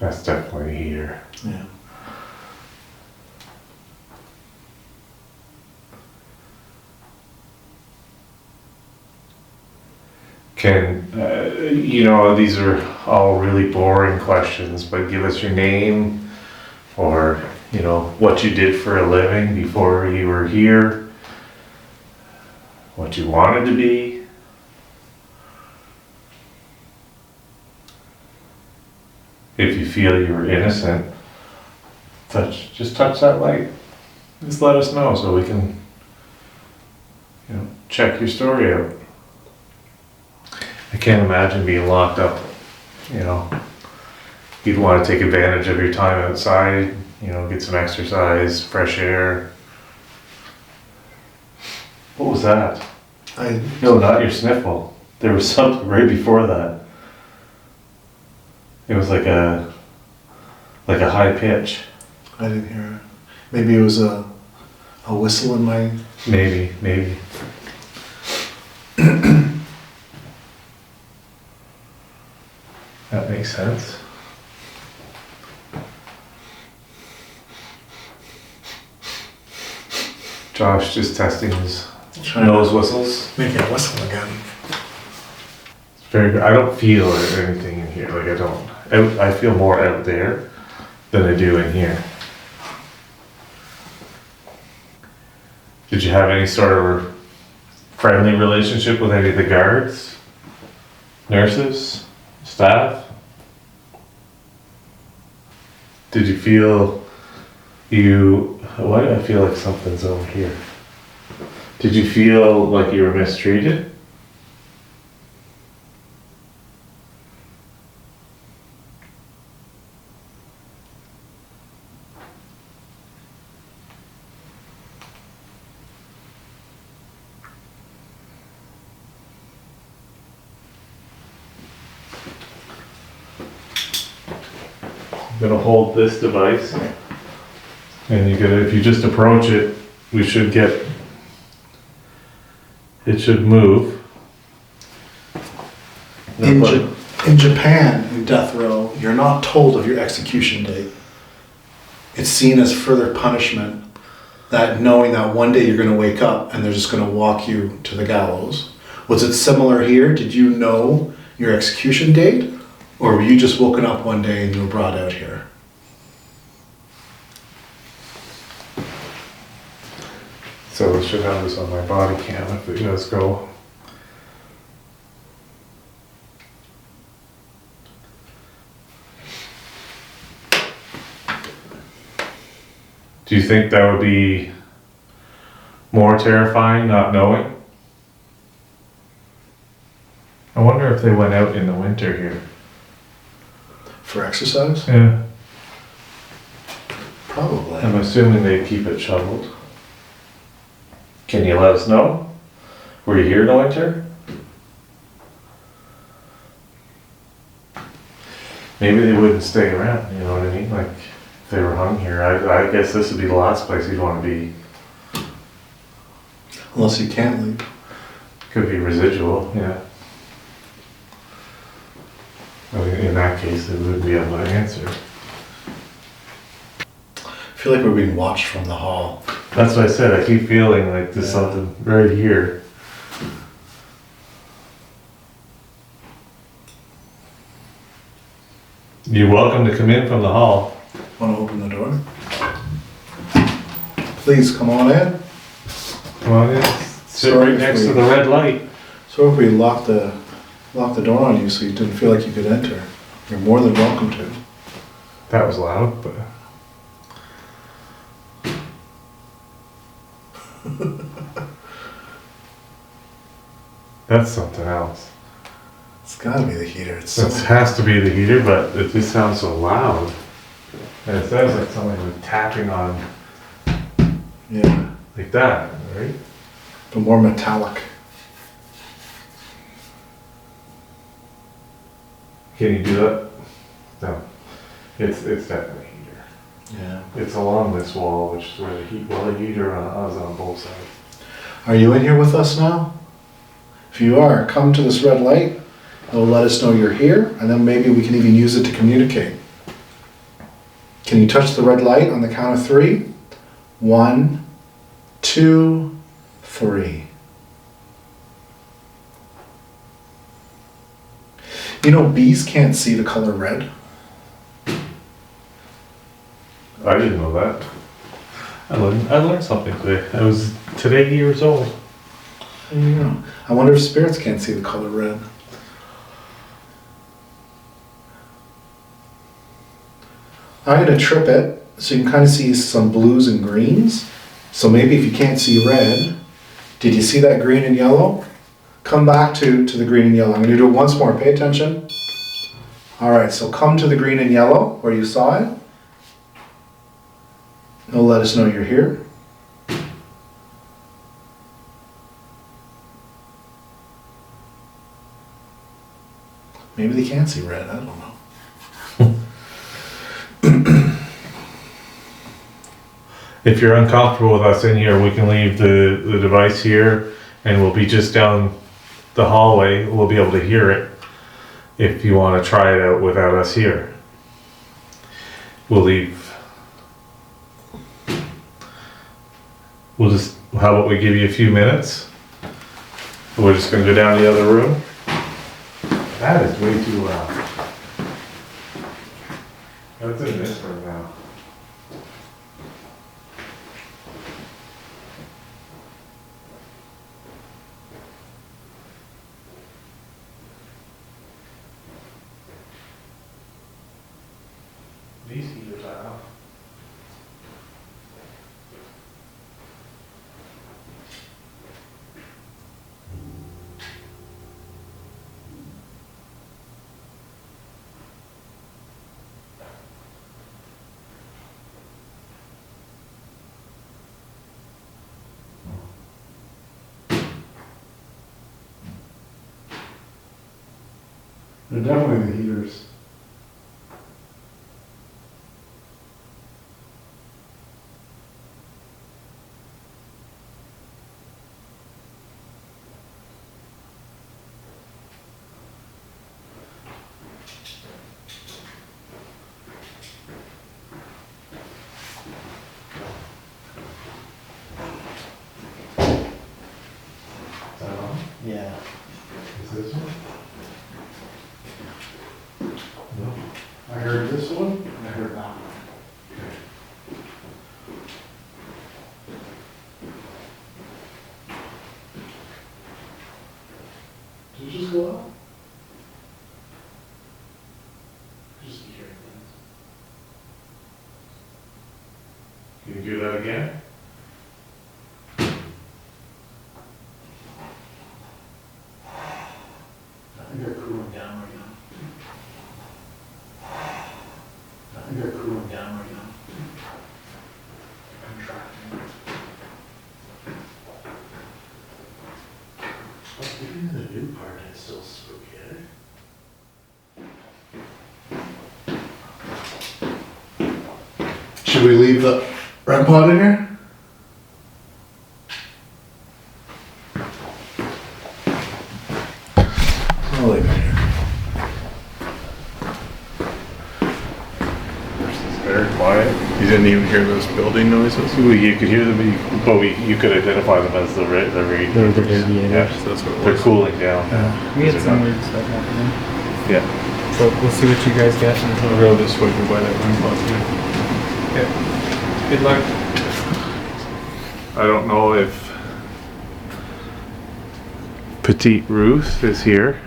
that's definitely a heater. Yeah. Can, you know, these are all really boring questions, but give us your name or, you know, what you did for a living before you were here, what you wanted to be. If you feel you were innocent, just touch that light. Just let us know so we can, you know, check your story out. I can't imagine being locked up, you know. You'd want to take advantage of your time outside, you know, get some exercise, fresh air. What was that? No, not your sniffle. There was something right before that. It was like a high pitch. I didn't hear it. Maybe it was a whistle in my... Maybe. That makes sense. Josh just testing his nose whistles. Make it whistle again. It's very good. I don't feel anything in here. Like I feel more out there than I do in here. Did you have any sort of friendly relationship with any of the guards, nurses, staff? Did you feel why do I feel like something's over here? Did you feel like you were mistreated? I'm gonna hold this device, and if you just approach it, it should move. In Japan, in death row, you're not told of your execution date. It's seen as further punishment, that knowing that one day you're going to wake up and they're just going to walk you to the gallows. Was it similar here? Did you know your execution date? Or were you just woken up one day and you were brought out here? So I should have this on my body cam if it does go. Do you think that would be more terrifying not knowing? I wonder if they went out in the winter here. For exercise? Yeah. Probably. I'm assuming they keep it shoveled. Can you let us know? Were you here in the winter? Maybe they wouldn't stay around, you know what I mean? Like, if they were hung here, I guess this would be the last place you'd want to be. Unless you can't leave. Could be residual, yeah. I mean, in that case, they wouldn't be able to answer. feel like we're being watched from the hall. That's what I said, I keep feeling like there's Yeah. something right here. You're welcome to come in from the hall. Want to open the door? Please come on in. Come on in, sit Sorry right if next we- to the red light. So if we locked the door on you so you didn't feel like you could enter, you're more than welcome to. That was loud, but. That's something else. It's gotta be the heater. It's It so has to be the heater, but it just sounds so loud. And it sounds like somebody was tapping on yeah, like that, right? but more metallic. Can you do that? No. It's definitely a heater. Yeah. It's along this wall, which is where the heater is on both sides. Are you in here with us now? If you are, come to this red light. It'll let us know you're here, and then maybe we can even use it to communicate. Can you touch the red light on the count of 3? 1, 2, 3. You know, bees can't see the color red. I didn't know that. I learned something today. I was today years old. There you go. I wonder if spirits can't see the color red. I'm going to trip it so you can kind of see some blues and greens. So maybe if you can't see red, did you see that green and yellow? Come back to the green and yellow. I'm going to do it once more. Pay attention. All right, so come to the green and yellow where you saw it. It'll let us know you're here. Maybe they can't see red. I don't know. If you're uncomfortable with us in here, we can leave the device here and we'll be just down the hallway. We'll be able to hear it if you want to try it out without us here. We'll leave. How about we give you a few minutes? We're just going to go down to the other room. That is way too loud. That's in this room now. These heaters are out. They're definitely the heaters. Is that on? Yeah. Is this one? No. I heard this one, and I heard that one. Did you just go out? Just hearing things. Can you do that again? I think they're cooling down right now. I think they're cooling down right now. Contracting. But even the new part is still spooky, eh? Should we leave the REM pod in here? I'll leave it here. It's very quiet. He's didn't even hear those building noises? You could hear them, but you could identify them as the radiators. The radiators. Yeah, So that's what it they're was. cooling down. We had They're some not- weird stuff happening. Yeah. So we'll see what you guys get. I'll go this way by that one close here. Okay. Good luck. I don't know if Petite Ruth is here.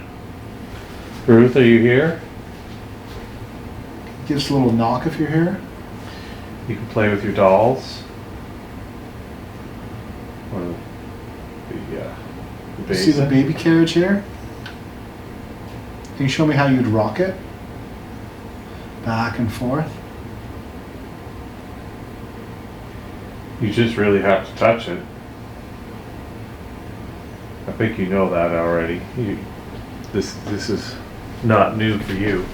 Ruth, are you here? Give us a little knock if you're here. You can play with your dolls. Or the See the basin. baby carriage here? Can you show me how you'd rock it? Back and forth. You just really have to touch it. I think you know that already. This is not new for you.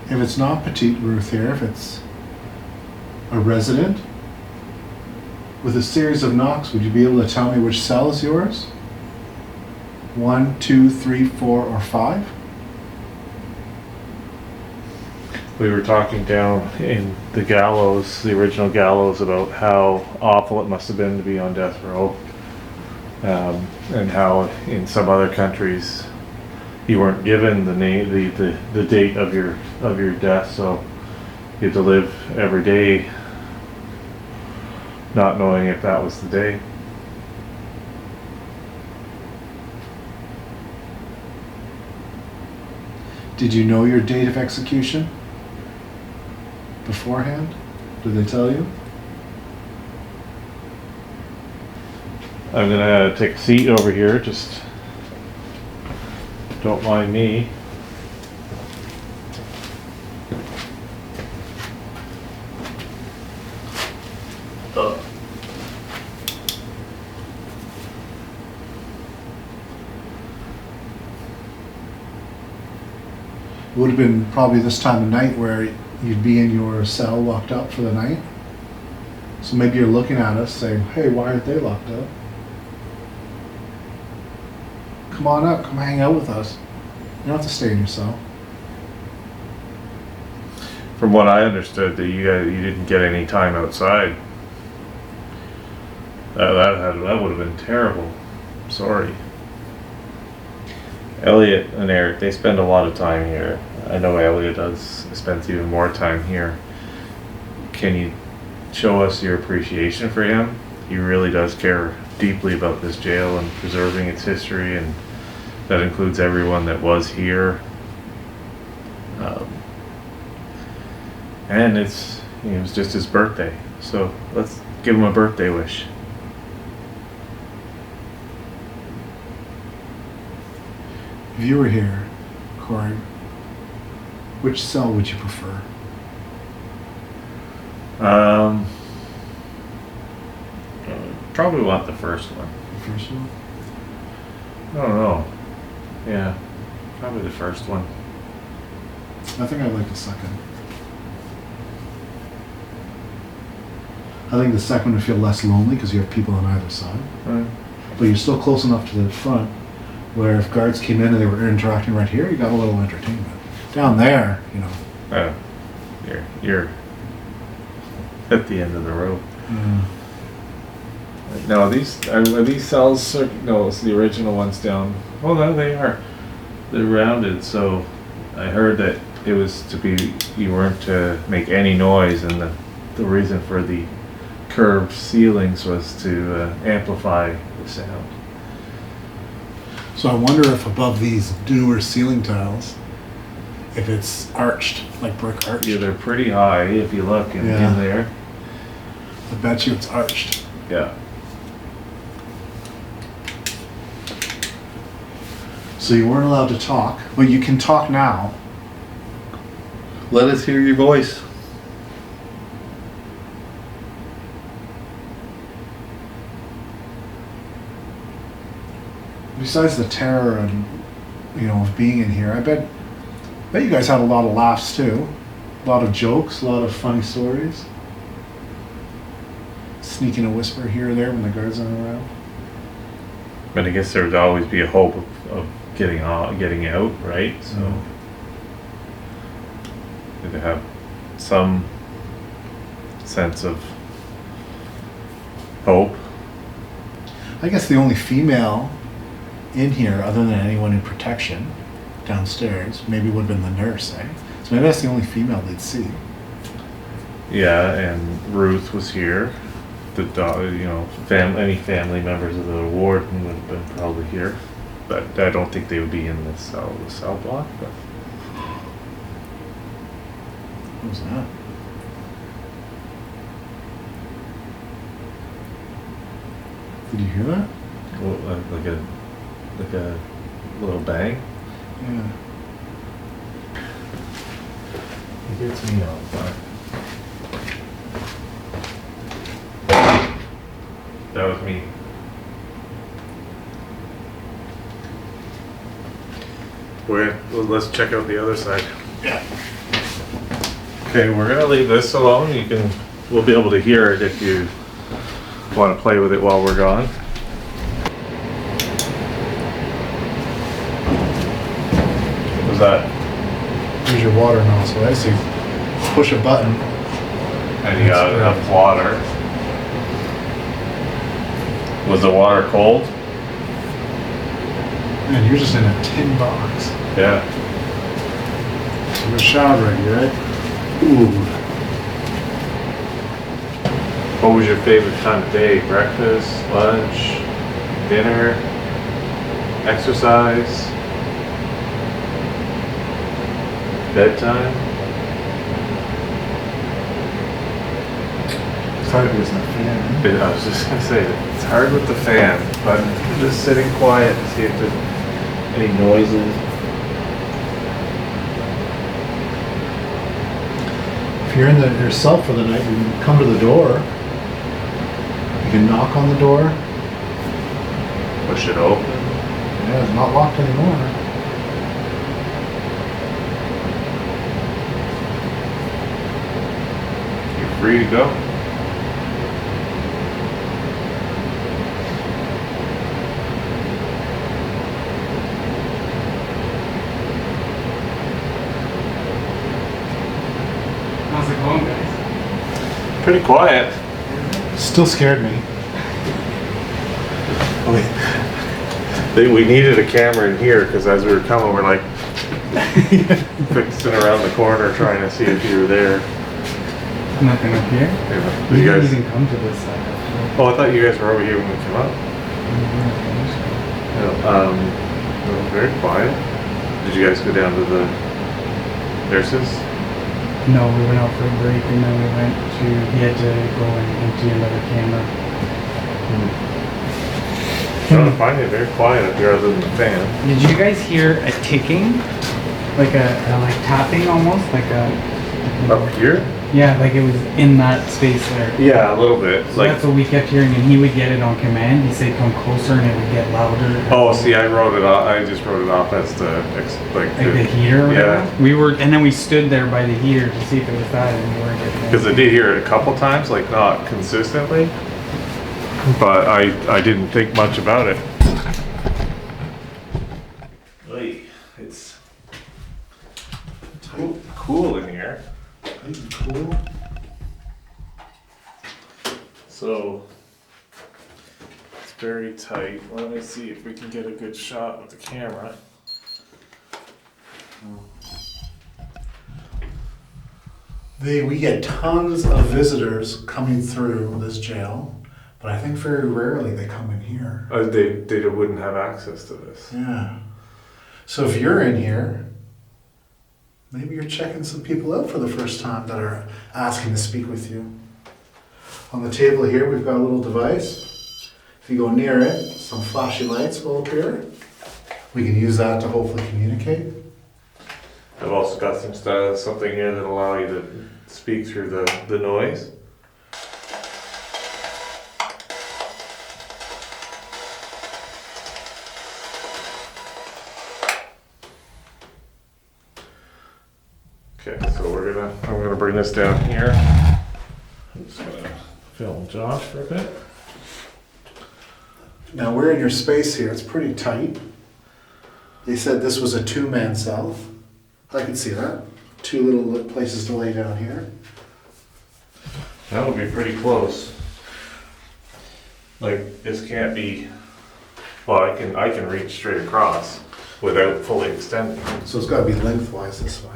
If it's not Petite Ruth here, if it's a resident with a series of knocks, would you be able to tell me which cell is yours? 1, 2, 3, 4, or 5? We were talking down in the gallows, the original gallows, about how awful it must have been to be on death row, and how in some other countries you weren't given the name, the date of your death, so you had to live every day not knowing if that was the day. Did you know your date of execution beforehand? Did they tell you? I'm gonna take a seat over here, just don't mind me. It would have been probably this time of night where you'd be in your cell locked up for the night. So maybe you're looking at us saying, hey, why aren't they locked up? Come on up, come hang out with us. You don't have to stay in your cell. From what I understood, that you didn't get any time outside. That would have been terrible. Sorry. Elliot and Eric, they spend a lot of time here. I know Elliot spends even more time here. Can you show us your appreciation for him? He really does care deeply about this jail and preserving its history, and that includes everyone that was here. And it was just his birthday, so let's give him a birthday wish. If you were here, Corey, which cell would you prefer? Probably want the first one. The first one? I don't know. Yeah, probably the first one. I think I'd like the second. I think the second would feel less lonely because you have people on either side. Right. But you're still close enough to the front where if guards came in and they were interacting right here, you got a little entertainment. Down there, you know. You're at the end of the rope. Mm. No, are these cells? No, it's the original ones down. Oh no, they are. They're rounded. So I heard that it was to be, you weren't to make any noise, and the reason for the curved ceilings was to amplify the sound. So I wonder if above these newer ceiling tiles, if it's arched, like brick arched. Yeah, they're pretty high if you look in Yeah. there. I bet you it's arched. Yeah. So you weren't allowed to talk, but you can talk now. Let us hear your voice. Besides the terror and, you know, of being in here, I bet you guys had a lot of laughs too. A lot of jokes, a lot of funny stories. Sneaking a whisper here or there when the guards aren't around. But I guess there would always be a hope of getting out, right? So to have some sense of hope. I guess the only female in here, other than anyone in protection downstairs, maybe would have been the nurse, eh? So maybe that's the only female they'd see. Yeah, and Ruth was here. The dog, you know, any family members of the warden would have been probably here, but I don't think they would be in the cell block. But What was that? Did you hear that? well, like a little bang. Yeah. He gets me all the time. That was me. Let's check out the other side. Yeah. Okay, we're gonna leave this alone. We'll be able to hear it if you want to play with it while we're gone. What was that? Here's your water nozzle, right? So you push a button. And you got enough water. Was the water cold? Man, you're just in a tin box. Yeah. So we're shower ready, right? Ooh. What was your favorite time of day? Breakfast, lunch, dinner, exercise, bedtime? It's hard because of the fan. I was just gonna say, it's hard with the fan, but just sitting quiet to see if there's any noises. If you're in yourself for the night, you can come to the door. You can knock on the door. Push it open. Yeah, it's not locked anymore. You're free to go. How's it going, guys? Pretty quiet. Still scared me. We needed a camera in here because as we were coming, we're like fixing around the corner trying to see if you were there. Nothing up here? Yeah. We You didn't guys, even come to this side. oh, I thought you guys were over here when we came up. No, very quiet. Did you guys go down to the nurses? No, we went out for a break and then he had to go and empty another camera. I find it very quiet up here other than the fan. Did you guys hear a ticking? Like like tapping almost? Like a... Up here? Yeah, like it was in that space there. Yeah, a little bit. So that's what we kept hearing, and he would get it on command. He'd say come closer and it would get louder. Oh, see, I wrote it off. I just wrote it off as Like the heater or Yeah. whatever? And then we stood there by the heater to see if it was that, and we weren't getting Because I did hear it a couple times, like not consistently, but I didn't think much about it. It's cool in here. Cool. So it's very tight. Let me see if we can get a good shot with the camera. We get tons of visitors coming through this jail, but I think very rarely they come in here. They wouldn't have access to this. Yeah. So if you're in here, maybe you're checking some people out for the first time that are asking to speak with you. On the table here, we've got a little device. If you go near it, some flashy lights will appear. We can use that to hopefully communicate. I've also got something here that allow you to speak through the noise. Okay, so I'm gonna bring this down here. I'm just gonna film Josh for a bit. Now we're in your space here, it's pretty tight. They said this was a 2-man cell. I can see that. 2 little places to lay down here. That would be pretty close. Like, this can't be, well, I can reach straight across without fully extending. So it's gotta be lengthwise this way.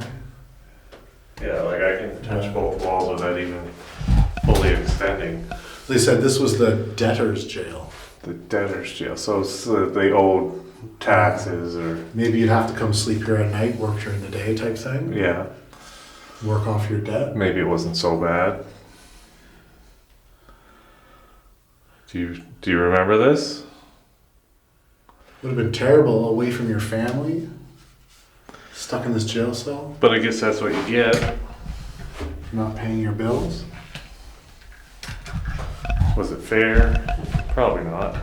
Yeah, like I can touch both walls without even fully extending. They said this was the debtor's jail. The debtor's jail, so it's the old taxes or, Maybe you'd have to come sleep here at night, work during the day type thing. yeah, Work off your debt. maybe it wasn't so bad. Do you remember this? Would have been terrible away from your family. Stuck in this jail cell, But I guess that's what you get. not paying your bills. Was it fair? Probably not.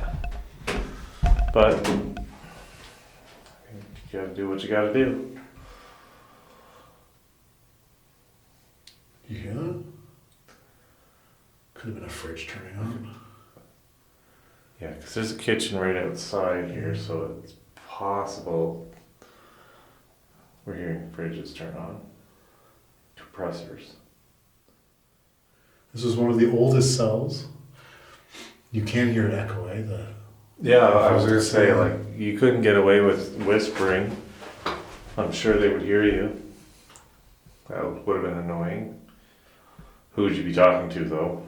But you gotta do what you gotta do. You hear that? Could have been a fridge turning on. Yeah, because there's a kitchen right outside here, so it's possible we're hearing fridges turn on. Compressors. This is one of the oldest cells. You can hear it echo, eh? Yeah, I was gonna say, like, you couldn't get away with whispering. I'm sure they would hear you. That would have been annoying. Who would you be talking to, though?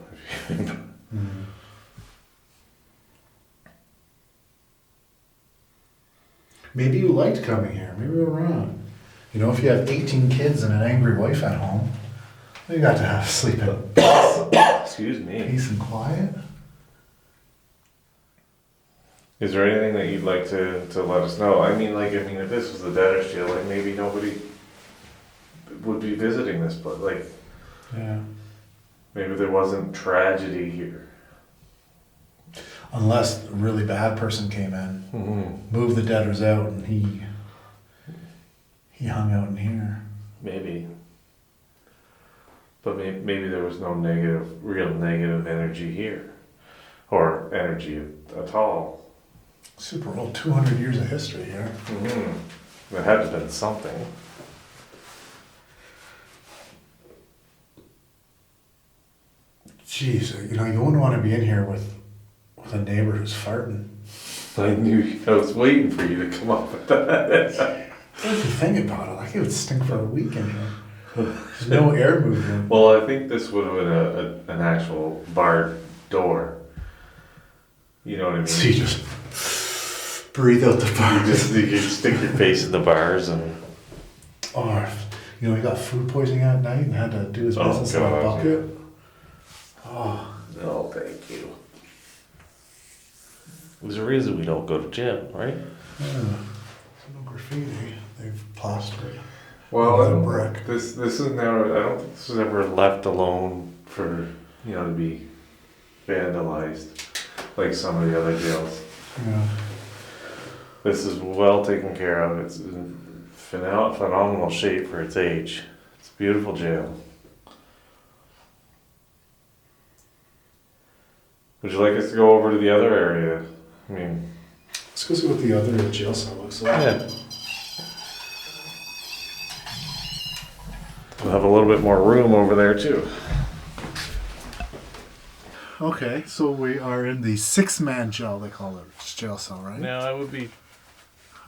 Maybe you liked coming here. Maybe we're wrong. You know, if you have 18 kids and an angry wife at home, you got to have sleep in Excuse me. peace and quiet. Is there anything that you'd like to let us know? I mean, if this was the debtor's jail, like, maybe nobody would be visiting this, but, like, Yeah. maybe there wasn't tragedy here. Unless a really bad person came in, Mm-hmm. moved the debtors out, and he hung out in here. Maybe. But maybe there was no real negative energy here. Or energy at all. Super old, 200 years of history here. Mm-hmm. There had to have been something. Jeez, you know, you wouldn't want to be in here with a neighbor who's farting. I was waiting for you to come up with that. If you think about it, like it would stink for a week in here. There's no air movement. Well, I think this would have been an actual barred door. You know what I mean? So you just breathe out the bars. You just stick your face in the bars and... Or, you know, he got food poisoning at night and had to do his Oh, business in a God, bucket. Oh, No, thank you. There's a reason we don't go to jail, right? yeah. No graffiti. They've plastered. Well, With a brick. this is never. I don't think this was ever left alone for to be vandalized like some of the other jails. Yeah. This is well taken care of. It's in phenomenal shape for its age. It's a beautiful jail. Would you like us to go over to the other area? I mean, Let's go see what the other jail cell looks like. yeah. We'll have a little bit more room over there too. Okay, so we are in the 6-man jail, they call it. Jail cell, right? Now that would be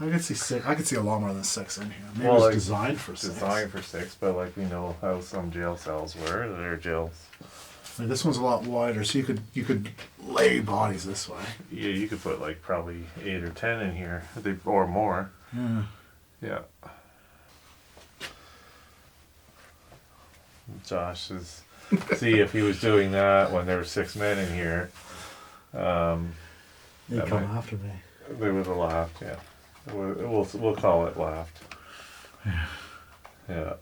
I could see 6. I could see a lot more than 6 in here. Maybe Well, it's like, designed for 6. designed for 6, but like we know how some jail cells were. They're jails. Like, this one's a lot wider, so you could lay bodies this way. Yeah, you could put like probably 8 or 10 in here, or more. Yeah. Yeah. Josh is see if he was doing that when there were 6 men in here. They That come might- after me. They would have laughed. Yeah, we'll call it laughed. Yeah.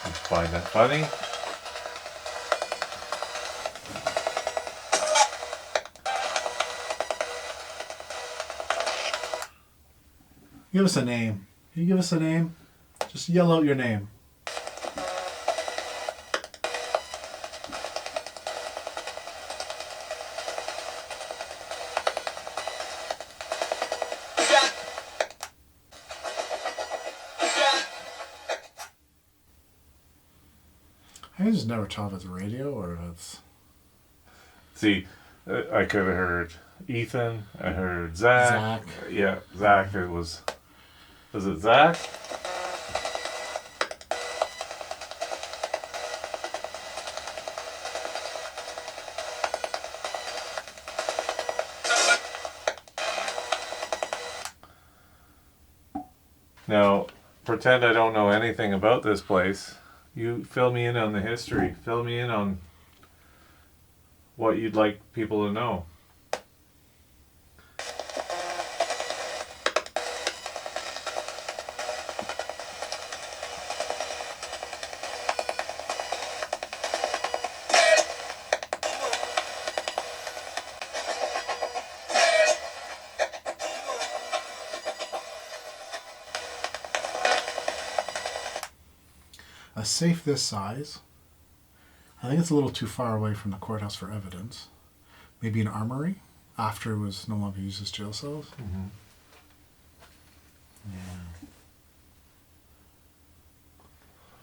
You find that funny? Give us a name. Can you give us a name? Just yell out your name. I just never tell if it's radio or if it's. See, I could have heard Ethan. I heard Zach. Yeah, Zach. It was. Was it Zach? Now, pretend I don't know anything about this place. You fill me in on the history. Fill me in on what you'd like people to know. A safe this size. I think it's a little too far away from the courthouse for evidence. Maybe an armory after it was no longer used as jail cells. Mm-hmm. Yeah.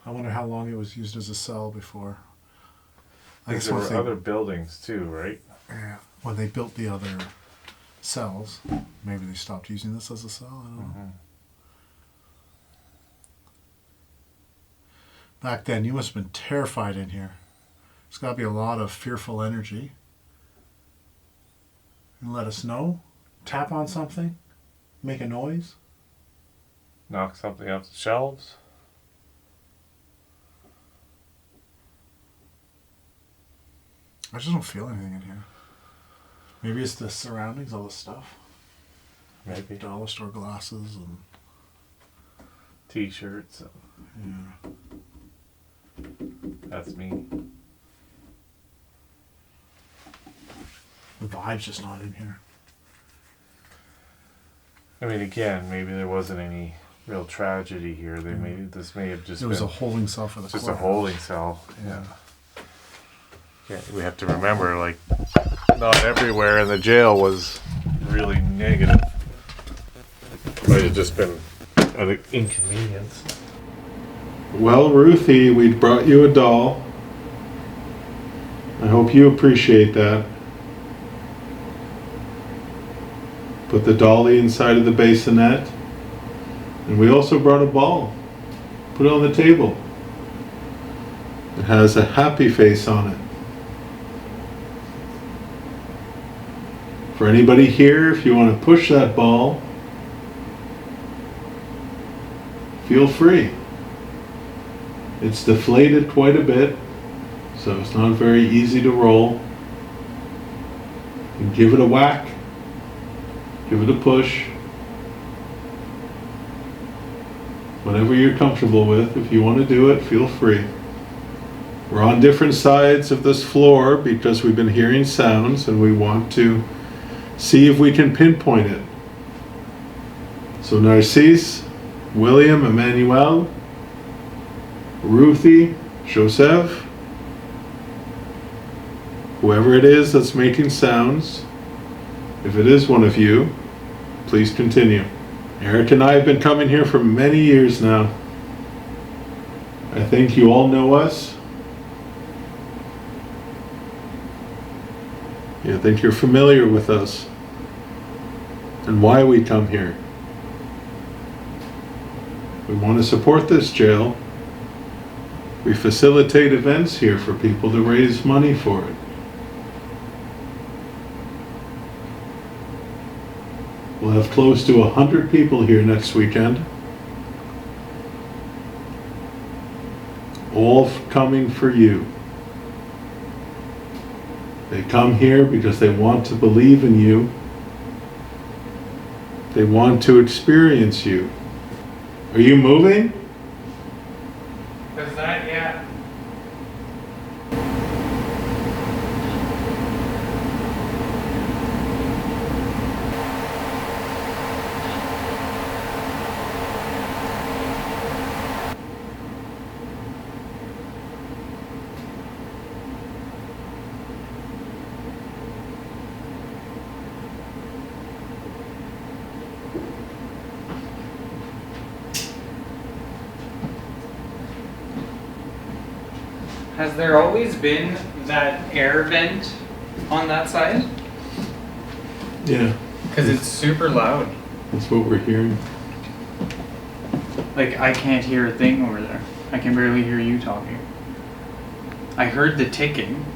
I wonder how long it was used as a cell before. I guess There once were other buildings too, right? yeah, when they built the other cells, maybe they stopped using this as a cell. I don't know. Mm-hmm. Back then, you must have been terrified in here. There's got to be a lot of fearful energy. And let us know. Tap on something. Make a noise. Knock something off the shelves. I just don't feel anything in here. Maybe it's the surroundings, all the stuff. Maybe Dollar store glasses and T-shirts. yeah. That's me. The vibe's just not in here. I mean, again, maybe there wasn't any real tragedy here. This may have just It was been a holding cell for the just a courthouse. holding cell. Yeah. We have to remember, like, not everywhere in the jail was really negative. Might have just been an inconvenience. Well, Ruthie, we brought you a doll. I hope you appreciate that. Put the dolly inside of the bassinet. And we also brought a ball. Put it on the table. It has a happy face on it. For anybody here, if you want to push that ball, feel free. It's deflated quite a bit, so it's not very easy to roll. And give it a whack. Give it a push. Whatever you're comfortable with. If you want to do it, feel free. We're on different sides of this floor because we've been hearing sounds and we want to see if we can pinpoint it. So Narcisse, William, Emmanuel, Ruthie, Joseph, whoever it is that's making sounds, if it is one of you, please continue. Eric and I have been coming here for many years now. I think you all know us. I think you're familiar with us and why we come here. We want to support this jail. We facilitate events here for people to raise money for it. We'll have close to 100 people here next weekend. All coming for you. They come here because they want to believe in you. They want to experience you. Are you moving? Cause that, yeah. Has there always been that air vent on that side? Yeah, Because it's super loud. that's what we're hearing. Like, I can't hear a thing over there. I can barely hear you talking. I heard the ticking.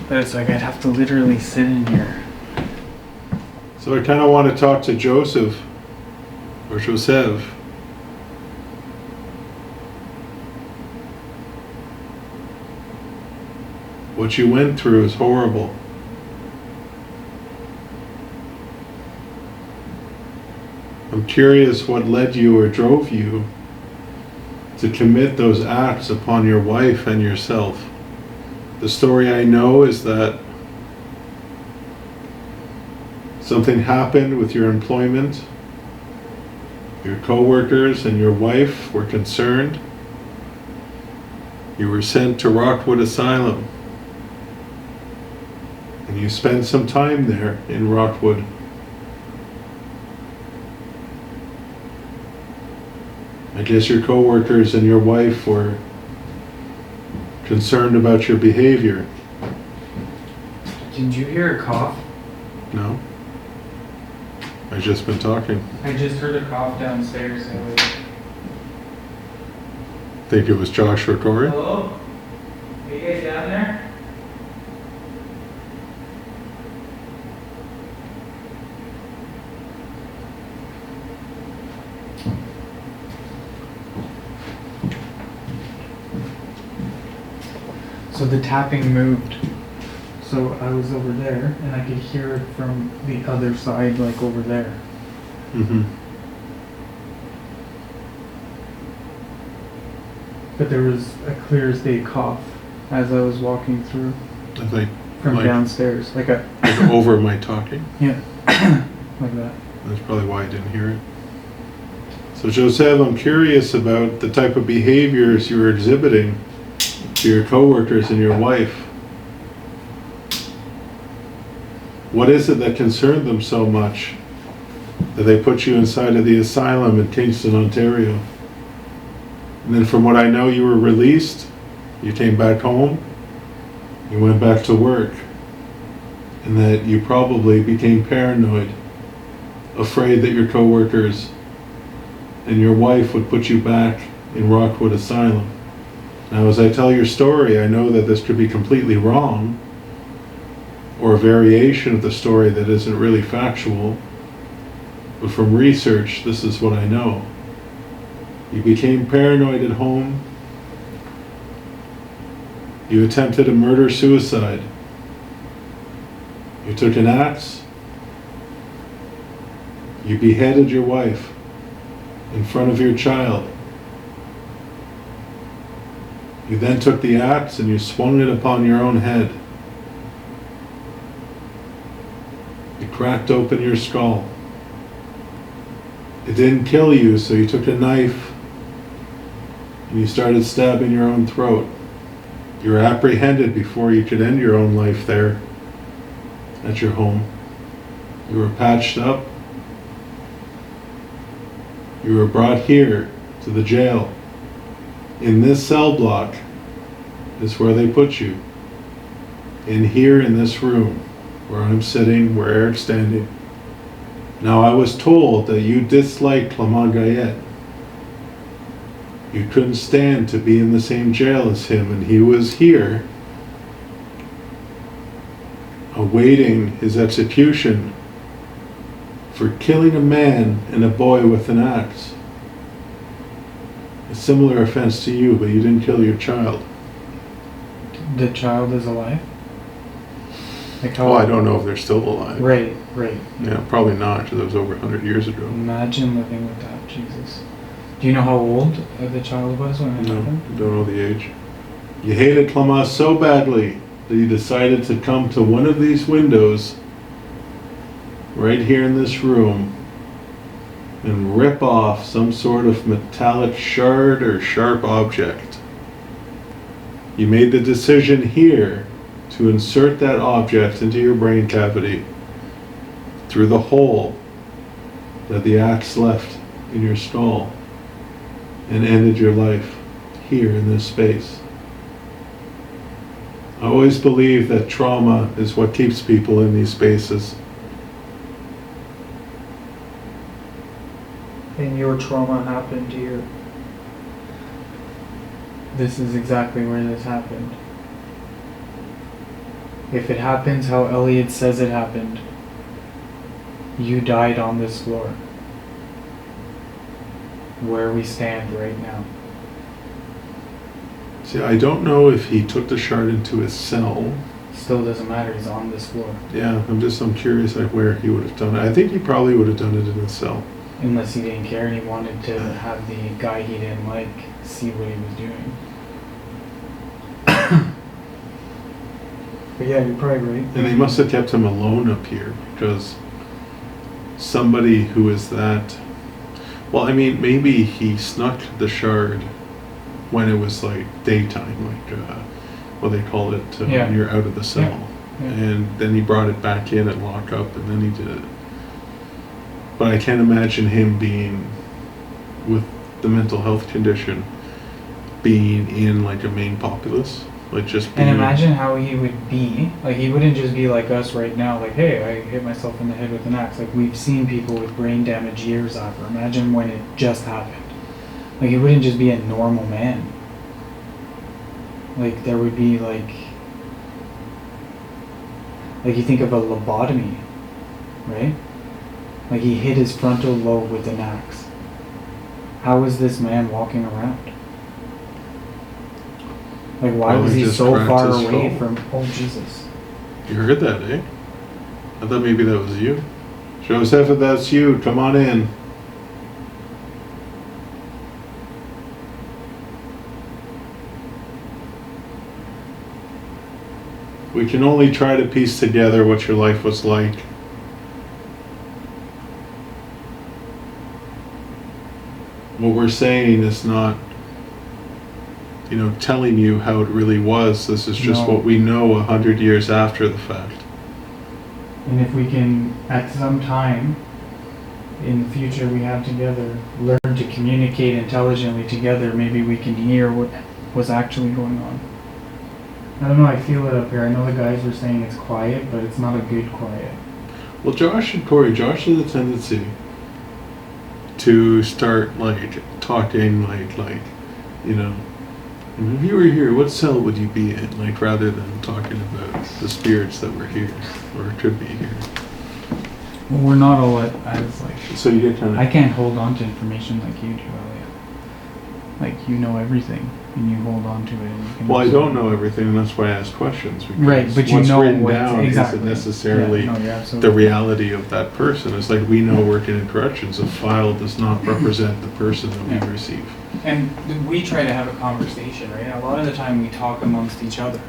But it's like I'd have to literally sit in here. So I kind of want to talk to Joseph, or Joseph. What you went through is horrible. I'm curious what led you or drove you to commit those acts upon your wife and yourself. The story I know is that something happened with your employment. Your co-workers and your wife were concerned. You were sent to Rockwood Asylum. And you spent some time there in Rockwood. I guess your co-workers and your wife were concerned about your behavior. Did you hear a cough? No? I've just been talking. I just heard a cough downstairs. Think it was Josh or Corey? Hello? Are you guys down there? So the tapping moved. So I was over there and I could hear it from the other side, like over there. Mm-hmm. But there was a clear as day cough as I was walking through I think from like, downstairs. Like a, like over my talking. yeah, like that. That's probably why I didn't hear it. So Joseph, I'm curious about the type of behaviors you were exhibiting to your coworkers and your wife. What is it that concerned them so much that they put you inside of the asylum in Kingston, Ontario? And then from what I know, you were released, you came back home, you went back to work, and that you probably became paranoid, afraid that your coworkers and your wife would put you back in Rockwood Asylum. Now, as I tell your story, I know that this could be completely wrong, or a variation of the story that isn't really factual, but from research, this is what I know. You became paranoid at home. You attempted a murder-suicide. You took an axe. You beheaded your wife in front of your child. You then took the axe and you swung it upon your own head. You cracked open your skull. It didn't kill you, so you took a knife and you started stabbing your own throat. You were apprehended before you could end your own life there at your home. You were patched up. You were brought here to the jail. In this cell block is where they put you. In here in this room, where I'm sitting, where Eric's standing. Now I was told that you disliked Clement Guyette. You couldn't stand to be in the same jail as him, and he was here awaiting his execution for killing a man and a boy with an axe. A similar offense to you, but you didn't kill your child. The child is alive? Like how? Well, I don't know if they're still alive. Right, right. Yeah, probably not, because it was over 100 years ago. Imagine living with that, Jesus. Do you know how old the child was when it No, happened? don't know the age. You hated Clement so badly that you decided to come to one of these windows right here in this room and rip off some sort of metallic shard or sharp object. You made the decision here to insert that object into your brain cavity through the hole that the axe left in your skull and ended your life here in this space. I always believe that trauma is what keeps people in these spaces. And your trauma happened here. This is exactly where this happened. If it happens how Elliot says it happened, you died on this floor. Where we stand right now. See, I don't know if he took the shard into his cell. Still doesn't matter, he's on this floor. Yeah, I'm curious like where he would have done it. I think he probably would have done it in his cell. Unless he didn't care and he wanted to have the guy he didn't like see what he was doing. But yeah, you're probably right. And they must have kept him alone up here because somebody who is that. Well, I mean, maybe he snuck the shard when it was like daytime, like what they call it Yeah. when you're out of the cell. Yeah. And then he brought it back in at lockup, and then he did it. But I can't imagine him being, with the mental health condition, being in like a main populace, like just being. And imagine how he would be. Like, he wouldn't just be like us right now, like, hey, I hit myself in the head with an axe. Like, we've seen people with brain damage years after. Imagine when it just happened. Like, he wouldn't just be a normal man. Like, there would be, like you think of a lobotomy, right? Like, he hit his frontal lobe with an axe. How is this man walking around? Like, why Well, was he he just so cracked far his away skull. from... Oh, Jesus. You heard that, eh? I thought maybe that was you. Joseph, if that's you, come on in. We can only try to piece together what your life was like. What we're saying is not, telling you how it really was. This is just No. what we know 100 years after the fact. And if we can, at some time in the future we have together, learn to communicate intelligently together, maybe we can hear what was actually going on. I don't know, I feel it up here. I know the guys were saying it's quiet, but it's not a good quiet. Well, Josh and Corey, Josh has a tendency to start like talking like if you were here, what cell would you be in? Like, rather than talking about the spirits that were here or could be here. Well, we're not all as like... So you get kind I of. can't hold on to information like you do, Elliot. Like, you know everything, and you hold on to it. And you can Well, I absorb don't it. know everything, and that's why I ask questions. Because Right, but you what's know written what's down exactly. isn't necessarily Yeah, no, you're the absolutely reality of that person. It's like we know working in corrections, a file does not represent the person that we Yeah. receive. And we try to have a conversation, right? A lot of the time we talk amongst each other.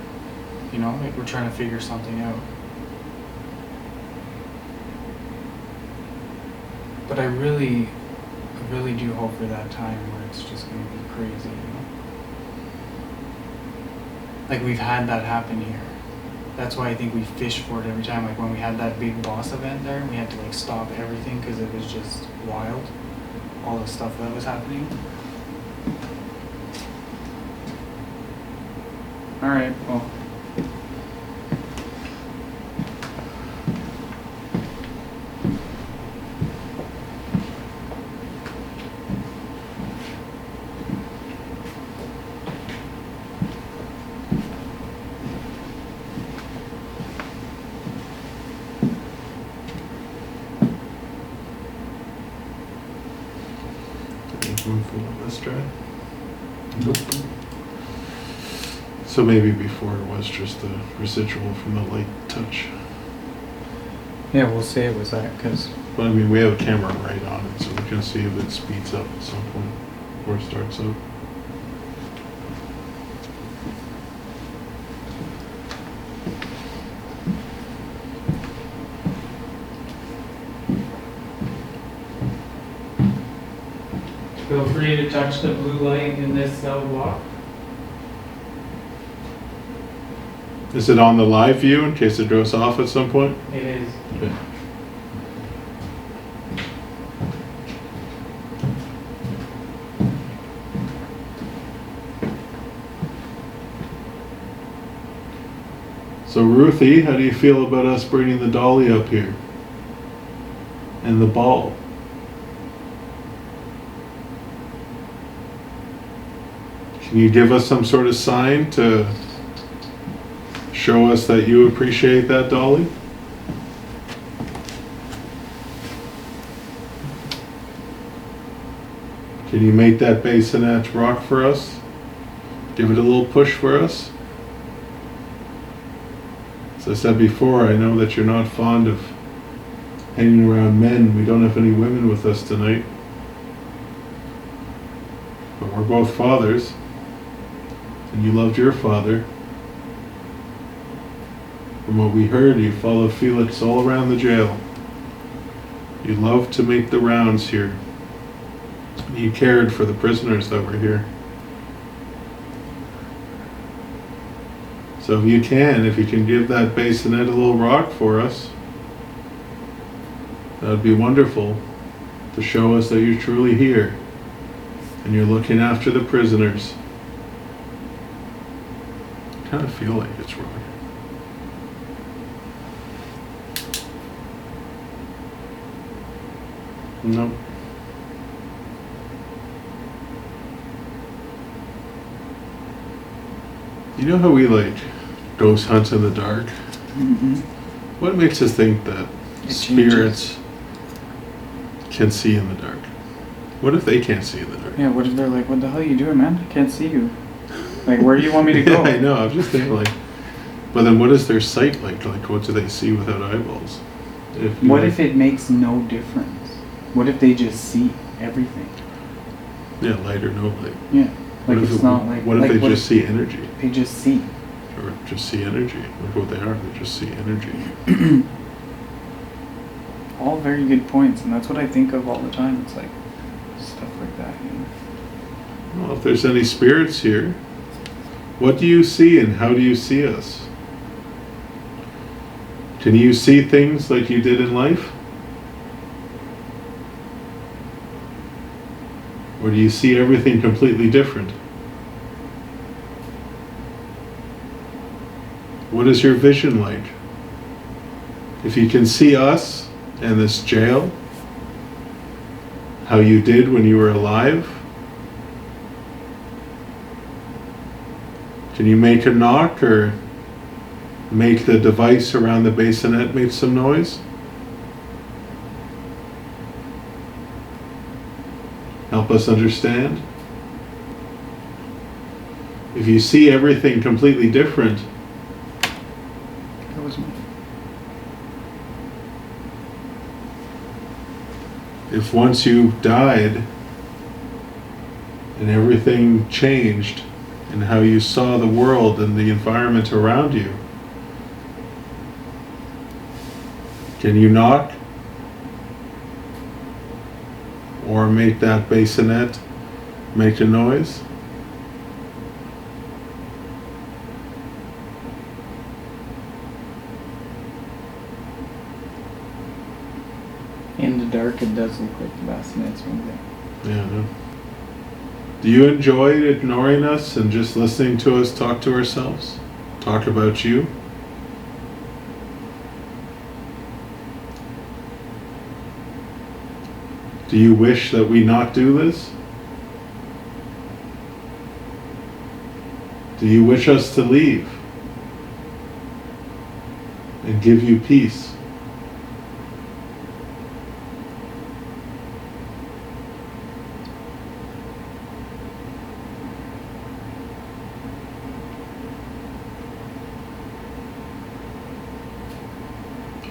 You know, like we're trying to figure something out. But I really do hope for that time where it's just going to be crazy, you know? Like, we've had that happen here. That's why I think we fish for it every time. Like, when we had that big boss event there, we had to, like, stop everything because it was just wild. All the stuff that was happening. Alright, well. Let's try. Nope. So maybe before it was just the residual from the light touch. Yeah, we'll say it was that because But I mean, we have a camera right on it, so we can see if it speeds up at some point or starts up. feel free to touch the blue light in this cell block. Is it on the live view in case it goes off at some point? It is. Okay. So Ruthie, how do you feel about us bringing the dolly up here? And the ball? Can you give us some sort of sign to show us that you appreciate that dolly? Can you make that bassinet rock for us? Give it a little push for us? As I said before, I know that you're not fond of hanging around men. We don't have any women with us tonight. But we're both fathers. And you loved your father. From what we heard, you followed Felix all around the jail. You loved to make the rounds here. You cared for the prisoners that were here. So if you can give that bassinet a little rock for us, that would be wonderful to show us that you're truly here and you're looking after the prisoners. I kind of feel like it's wrong. Nope. You know how we like ghost hunt in the dark? Mm-hmm. What makes us think that It spirits can see in the dark? What if they can't see in the dark? Yeah, what if they're like, what the hell are you doing, man? I can't see you. Like, where do you want me to go? Yeah, I know. I'm just thinking like, but then what is their sight like? Like, what do they see without eyeballs? What if it makes no difference? What if they just see everything? Yeah, light or no light. Yeah. Like, What if it's not like... What if like, they just see energy? They just see. Or just see energy? Like what they are, they just see energy. All very good points, and that's what I think of all the time. It's like, stuff like that, you know? Well, if there's any spirits here, what do you see and how do you see us? Can you see things like you did in life? Or do you see everything completely different? What is your vision like? If you can see us and this jail, how you did when you were alive, can you make a knock or make the device around the bassinet make some noise? Help us understand. If you see everything completely different, That was me. if once you died and everything changed in how you saw the world and the environment around you, can you knock or make that bassinet make a noise? In the dark, it does look like the bassinet's moving. Yeah, I know. Do you enjoy ignoring us and just listening to us talk to ourselves? Talk about you? Do you wish that we not do this? Do you wish us to leave and give you peace?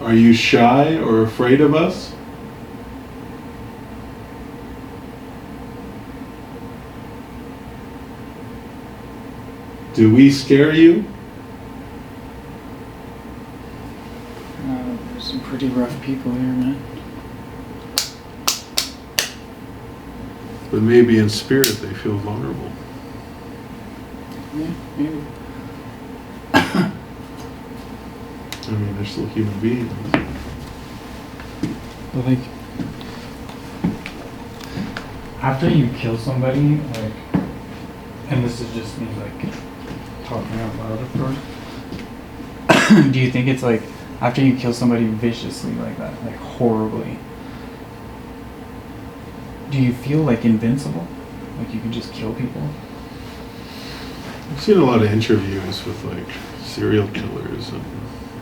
Are you shy or afraid of us? Do we scare you? There's some pretty rough people here, man. But maybe in spirit they feel vulnerable. Yeah, maybe. I mean, they're still human beings. But like, after you kill somebody, like, and this is just me like talking out loud, of course. do you think it's like after you kill somebody viciously like that, like horribly, do you feel like invincible? Like you can just kill people? I've seen a lot of interviews with like serial killers, and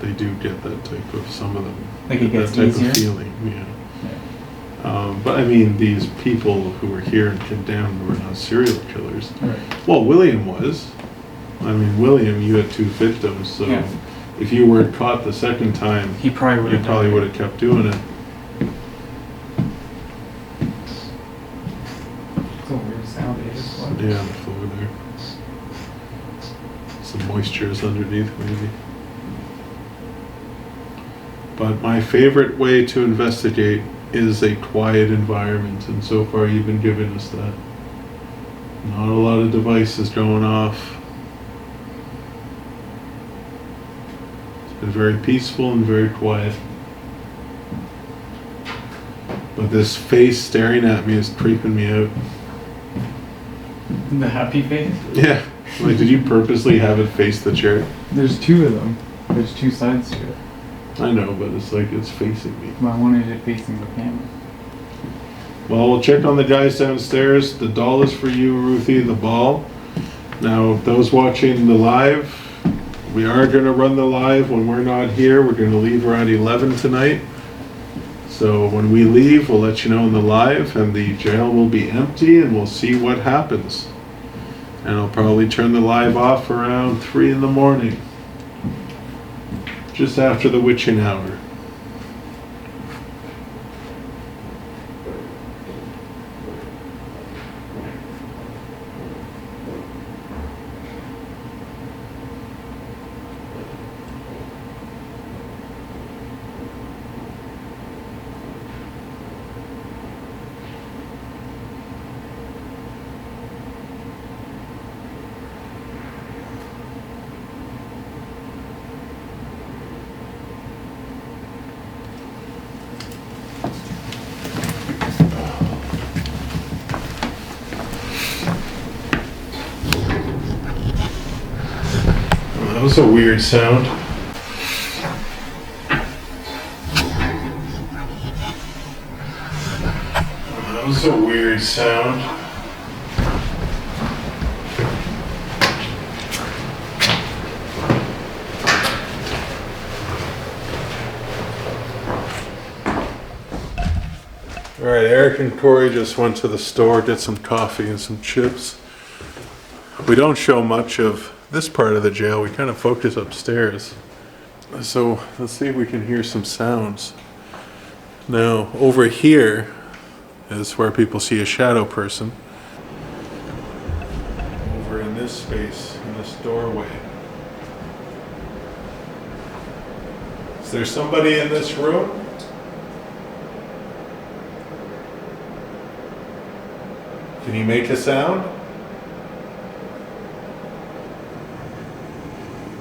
they do get that type of, some of them, Like it get gets that type easier? of feeling, yeah. Yeah. But I mean, these people who were here and condemned were not serial killers. Right. Well, William was. I mean, William, you had 2 victims, so Yeah. if you weren't caught the second time, He probably would you have probably would have kept doing it. It's a weird sound it is. What? Yeah, on the floor there. Some moisture is underneath, maybe. But my favorite way to investigate is a quiet environment, and so far you've been giving us that. Not a lot of devices going off. It's been very peaceful and very quiet. But this face staring at me is creeping me out. The happy face? Yeah. Like, did you purposely have it face the chair? There's 2 of them. There's 2 sides to it. I know, but it's like it's facing me. Well, I wanted it facing the camera. Well, we'll check on the guys downstairs. The doll is for you, Ruthie, the ball. Now, those watching the live, we are going to run the live when we're not here. We're going to leave around 11 tonight. So when we leave, we'll let you know in the live, and the jail will be empty, and we'll see what happens. And I'll probably turn the live off around 3 in the morning, just after the witching hour. That was a weird sound. That was a weird sound. All right, Eric and Corey just went to the store, get some coffee and some chips. We don't show much of this part of the jail. We kind of focus upstairs. So let's see if we can hear some sounds. Now, over here is where people see a shadow person. Over in this space, in this doorway. Is there somebody in this room? Can you make a sound?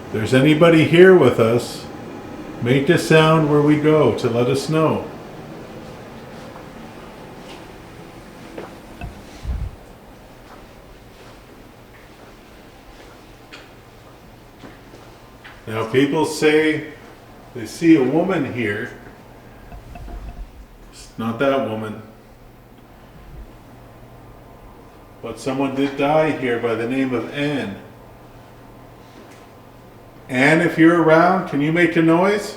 If there's anybody here with us, make a sound where we go to let us know. Now people say they see a woman here. It's not that woman. But someone did die here by the name of Anne. Anne, if you're around, can you make a noise?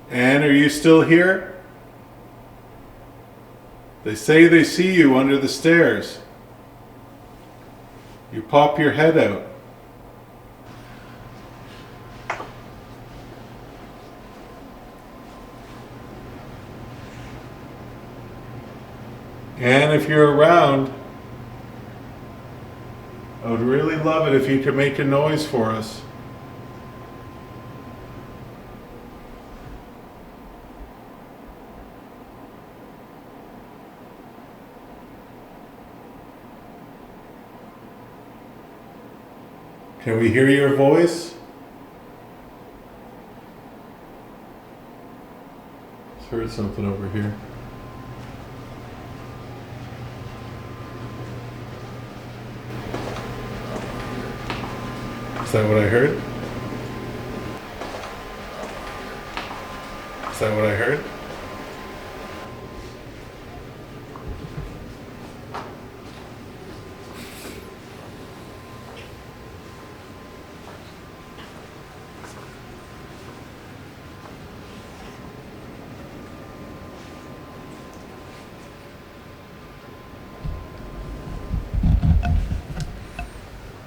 Anne, are you still here? They say they see you under the stairs. You pop your head out. And if you're around, I would really love it if you could make a noise for us. Can we hear your voice? Just heard something over here. Is that what I heard? Is that what I heard?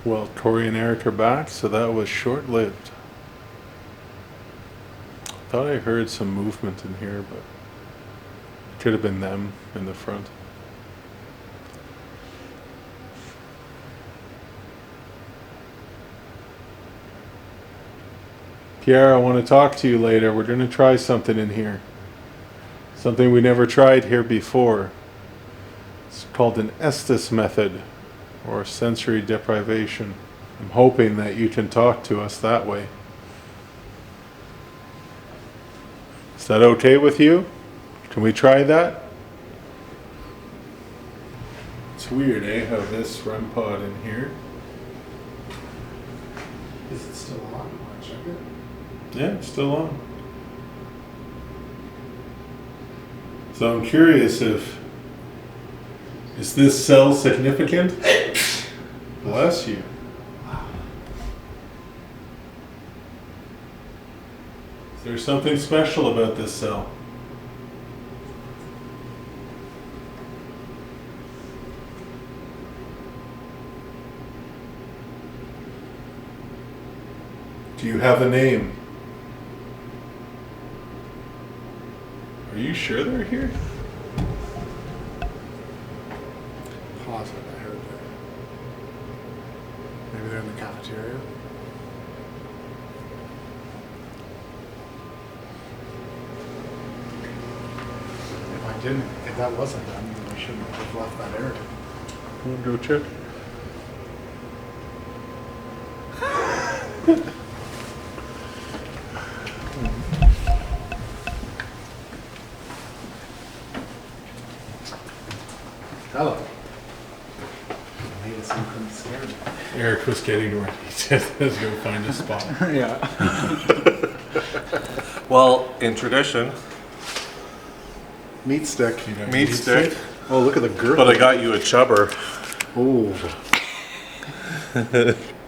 Well, Tori and Eric are back, so that was short-lived. Thought I heard some movement in here, but it could have been them in the front. Pierre, I want to talk to you later. We're going to try something in here. Something we never tried here before. It's called an Estes method, or sensory deprivation. I'm hoping that you can talk to us that way. Is that okay with you? Can we try that? It's weird, eh, how this REM pod in here. Is it still on? Want to check it? Yeah, it's still on. So I'm curious if, is this cell significant? Bless you. Is there something special about this cell? Do you have a name? Are you sure they're here? Positive, I heard that. Maybe they're in the cafeteria. If that wasn't them, then we shouldn't have left that area. Wanna go check? Hello. Made it seem pretty scary. Eric was getting ready. He said, let's go find a spot. Yeah. Well, in tradition, Meat stick. meat stick, Oh, look at the girth. but I got you a chubber. Oh.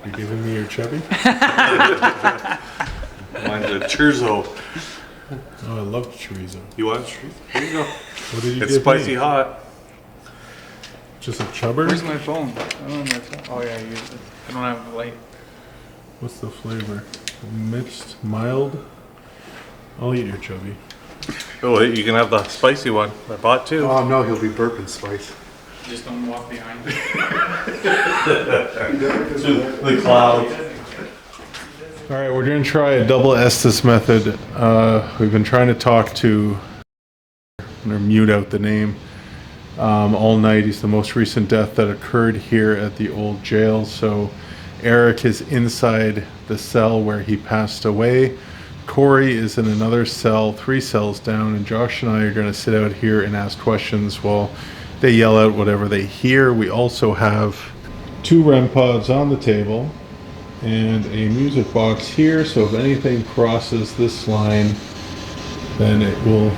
You giving me your chubby? Mine's a chorizo. Oh, I love chorizo. You want chorizo? Here you go. What did you It's give spicy me? hot. Just a chubber? Where's my phone? I don't know my phone. Oh yeah, I use it. I don't have a light. What's the flavor? Mixed, mild? I'll eat your chubby. Oh, you can have the spicy one. I bought two. Oh no, he'll be burping spice. Just don't walk behind me. The cloud. All right, we're going to try a double Estes method. We've been trying to talk to, or mute out the name, all night. He's the most recent death that occurred here at the old jail. So Eric is inside the cell where he passed away. Corey is in another cell, 3 cells down, and Josh and I are going to sit out here and ask questions while they yell out whatever they hear. We also have 2 REM pods on the table and a music box here, so if anything crosses this line, then it will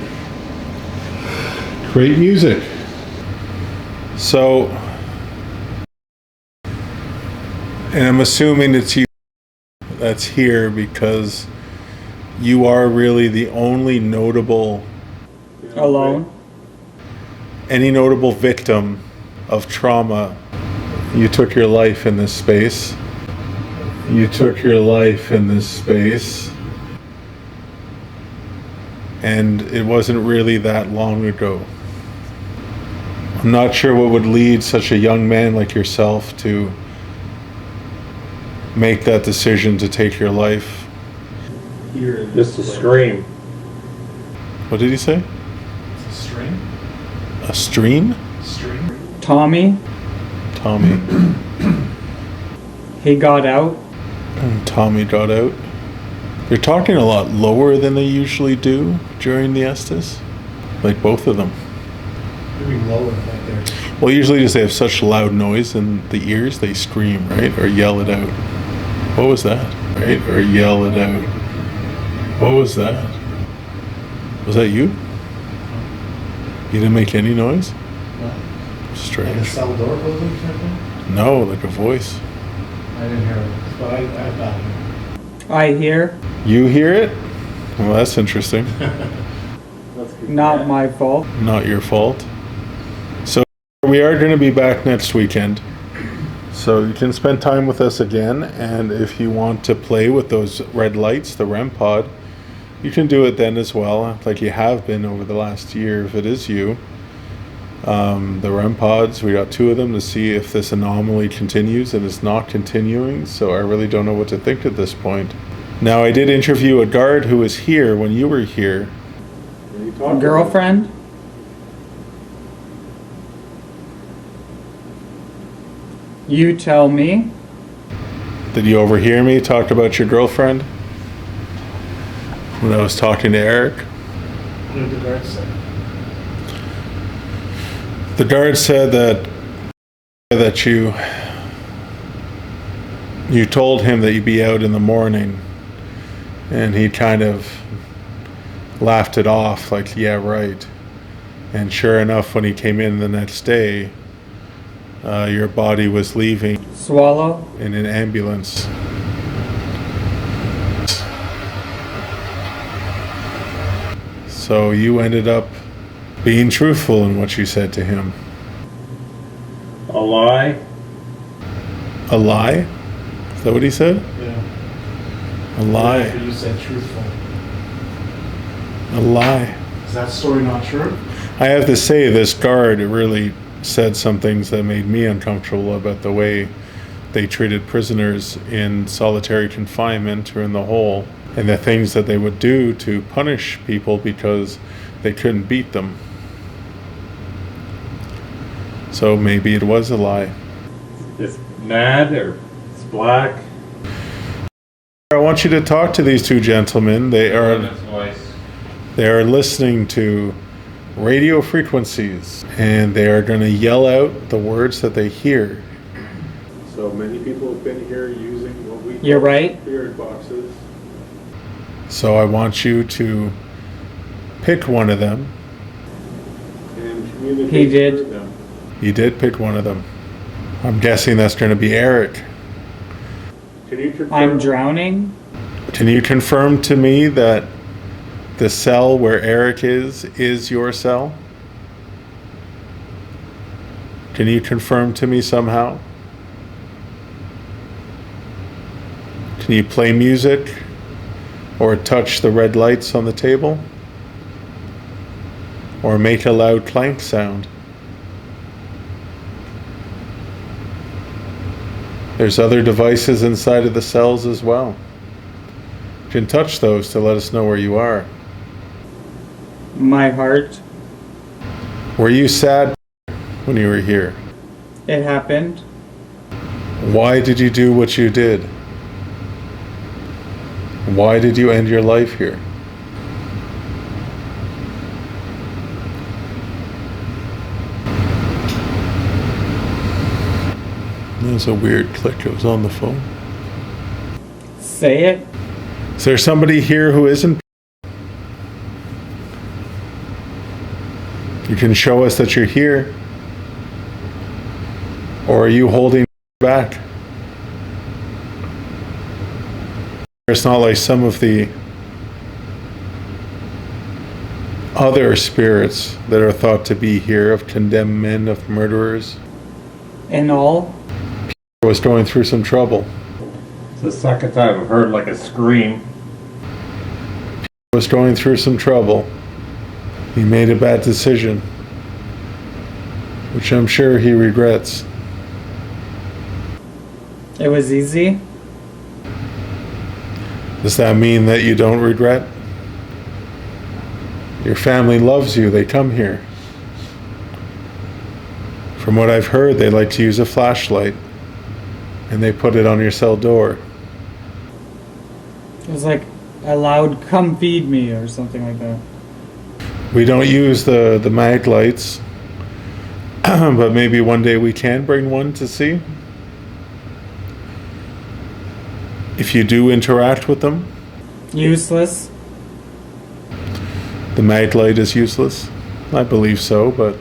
create music. So, and I'm assuming it's you that's here because you are really the only notable, Alone? any notable victim of trauma. You took your life in this space. You took your life in this space. And it wasn't really that long ago. I'm not sure what would lead such a young man like yourself to make that decision to take your life. Just a scream. What did he say? It's a string. A stream? String. Tommy, Tommy. he got out. And Tommy got out. They're talking a lot lower than they usually do during the Estes. Like both of them. Maybe lower right there. Well, usually just they have such loud noise in the ears, they scream, right? Or yell it out. What was that? Right? Or yell it out. What was that? Was that you? You didn't make any noise? Like a Strange. cell door closing or something? No, like a voice. I didn't hear it, but I thought I hear. You hear it? Well, that's interesting. Not my fault. Not your fault. So we are going to be back next weekend. So you can spend time with us again, and if you want to play with those red lights, the REM pod, you can do it then as well, like you have been over the last year if it is you. The REM pods, we got 2 of them to see if this anomaly continues, and it's not continuing, so I really don't know what to think at this point. Now, I did interview a guard who was here when you were here. Girlfriend? You tell me. Did you overhear me talk about your girlfriend? When I was talking to Eric? what did the guard say? The guard said that you told him that you'd be out in the morning, and he kind of laughed it off like, yeah, right. And sure enough, when he came in the next day, your body was leaving Swallow. in an ambulance. So you ended up being truthful in what you said to him. A lie? A lie? Is that what he said? Yeah. A lie. After you said truthful. A lie. Is that story not true? I have to say, this guard really said some things that made me uncomfortable about the way they treated prisoners in solitary confinement or in the hole, and the things that they would do to punish people because they couldn't beat them. So maybe it was a lie. It's mad or it's black? I want you to talk to these 2 gentlemen. They are listening to radio frequencies, and they are going to yell out the words that they hear. So many people have been here using what we You're right. spirit boxes. So I want you to pick one of them and communicate He did. with them. You did pick one of them. I'm guessing that's going to be Eric. Can you confirm? I'm drowning. Can you confirm to me that the cell where Eric is your cell? Can you confirm to me somehow? Can you play music or touch the red lights on the table? Or make a loud clank sound? There's other devices inside of the cells as well. You can touch those to let us know where you are. My heart. Were you sad when you were here? It happened. Why did you do what you did? Why did you end your life here? There's a weird click. It was on the phone. Say it. Is there somebody here who isn't? You can show us that you're here. Or are you holding back? It's not like some of the other spirits that are thought to be here, of condemned men, of murderers. In all. Was going through some trouble. It's the second time I've heard like a scream. Was going through some trouble. He made a bad decision, which I'm sure he regrets. It was easy. Does that mean that you don't regret? Your family loves you. They come here. From what I've heard, they like to use a flashlight, and they put it on your cell door. It was like a loud "come feed me" or something like that. We don't use the mag lights, but maybe one day we can bring one to see. If you do interact with them, Useless. the mag light is useless. I believe so, but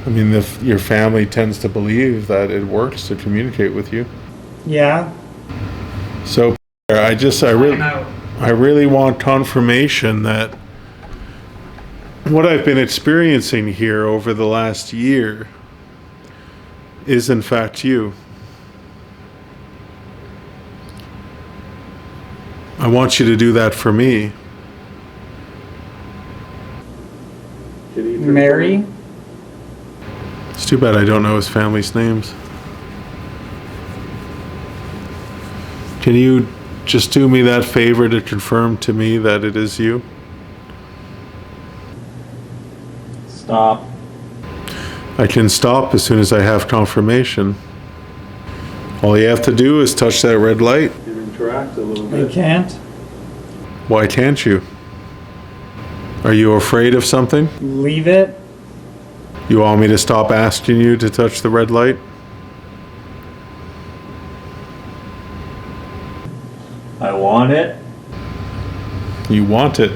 I mean, if your family tends to believe that it works to communicate with you. Yeah. So I Time out. really want confirmation that what I've been experiencing here over the last year is in fact you. I want you to do that for me. Mary. It's too bad I don't know his family's names. Can you just do me that favor to confirm to me that it is you? Stop. I can stop as soon as I have confirmation. All you have to do is touch that red light. And interact a little I can't. Why can't you? Are you afraid of something? Leave it. You want me to stop asking you to touch the red light? I want it. You want it.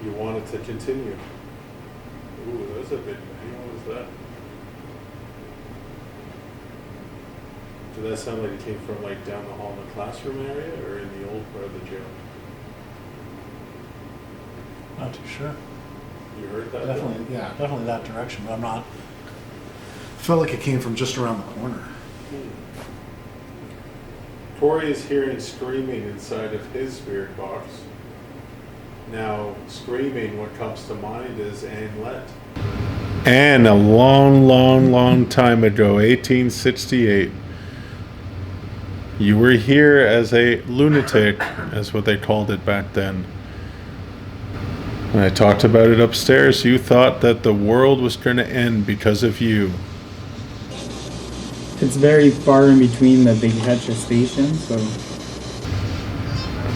You want it to continue. Ooh, that's a bit. What was that? Did that sound like it came from like down the hall in the classroom area or in the old part of the jail? Not too sure. You heard that? Definitely, yeah, definitely that direction, but I'm not. Felt like it came from just around the corner. Corey is hearing screaming inside of his spirit box. Now, screaming, what comes to mind is Anne Lett. Anne, a long, long, long time ago, 1868. You were here as a lunatic, as what they called it back then. When I talked about it upstairs, you thought that the world was going to end because of you. It's very far in between the big Hetcha station, so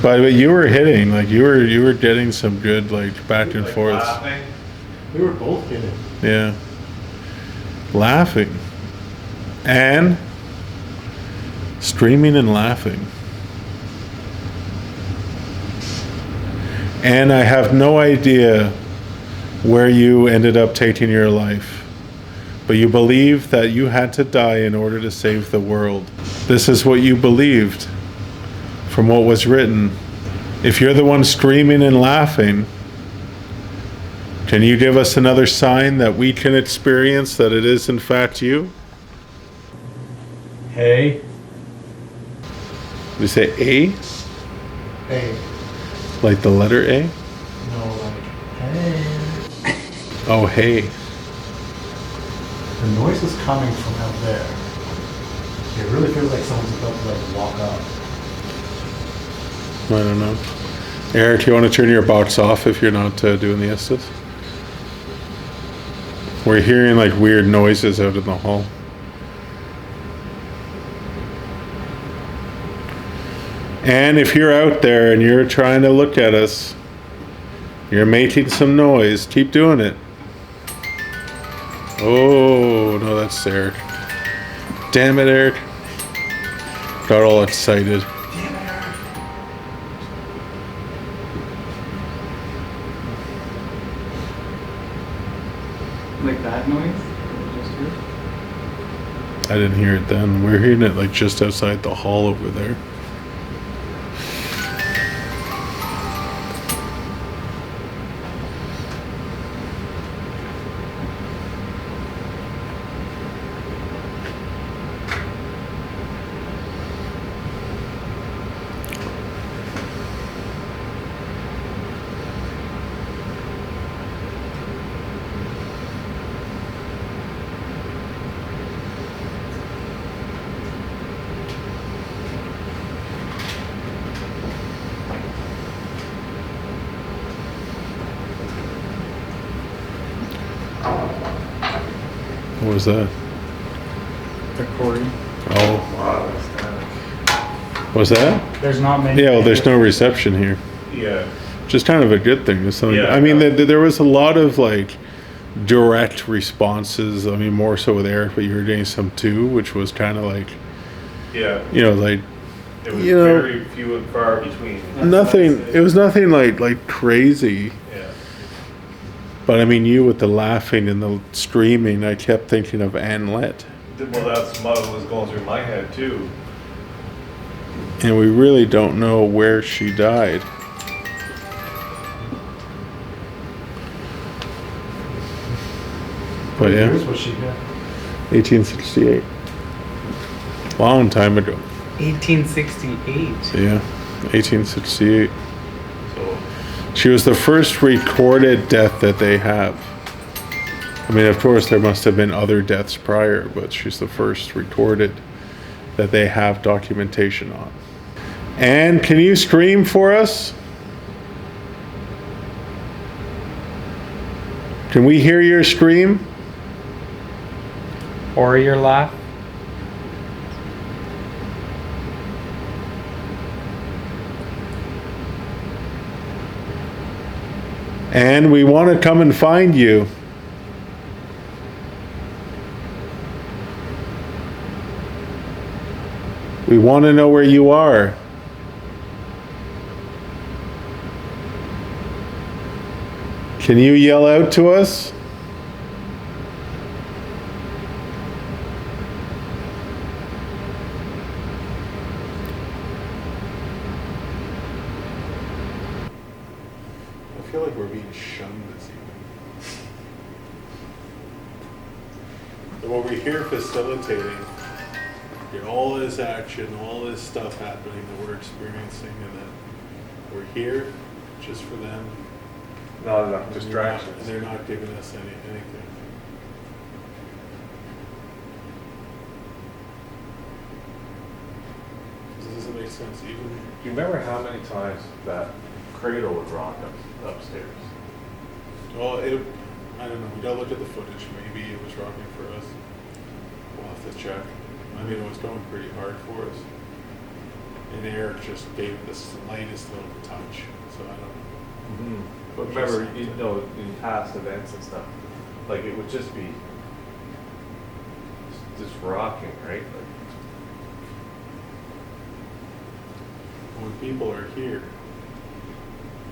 But you were hitting, like you were getting some good like back and forth. Laughing. We were both kidding. Yeah. Laughing. And screaming and laughing. And I have no idea where you ended up taking your life. But you believed that you had to die in order to save the world. This is what you believed from what was written. If you're the one screaming and laughing, can you give us another sign that we can experience that it is in fact you? hey. Did you say A? Hey. Like the letter A? No, like, hey. Oh, hey. The noise is coming from out there. It really feels like someone's about to like walk up. I don't know. Eric, you want to turn your box off if you're not doing the Estes? We're hearing like weird noises out in the hall. And if you're out there and you're trying to look at us, you're making some noise, keep doing it. Oh, no, that's Eric. Damn it, Eric. Got all excited. Like that noise? Just heard? I didn't hear it then. We're hearing it like just outside the hall over there. What was that? The Corey. Oh, Wow, that's kind what was that? There's not many. Yeah, well, there's no reception here. of, yeah. Which is kind of a good thing. It's something, Yeah, I mean, yeah. there was a lot of like direct responses. I mean, more so with Eric, but you were getting some too, which was kind of like, Yeah, You know, like it was You know- very few and far between. nothing. It was nothing like crazy. Yeah. But I mean, you with the laughing and the screaming, I kept thinking of Ann Lett. Well, that's what was going through my head too. And we really don't know where she died. But yeah, Here's what she got. 1868. Long time ago. 1868. Yeah, 1868. So She was the first recorded death that they have. I mean, of course, there must have been other deaths prior, but she's the first recorded that they have documentation on. And can you scream for us? Can we hear your scream? Or your laugh. And we want to come and find you. We want to know where you are. Can you yell out to us? I feel like we're being shunned this evening. And when we're here facilitating, get all this action, all this stuff happening that we're experiencing, and then we're here just for them. not enough And distractions. they're not giving us anything. This doesn't make sense. Even Do you remember how many times that cradle would rock upstairs? well, I don't know. We gotta look at the footage. Maybe it was rocking for us. We'll have to check. I mean, it was going pretty hard for us. And Eric just gave the slightest little touch. So I don't know. But remember, you know, in past events and stuff, like it would just be just rocking, right? Like, When people are here,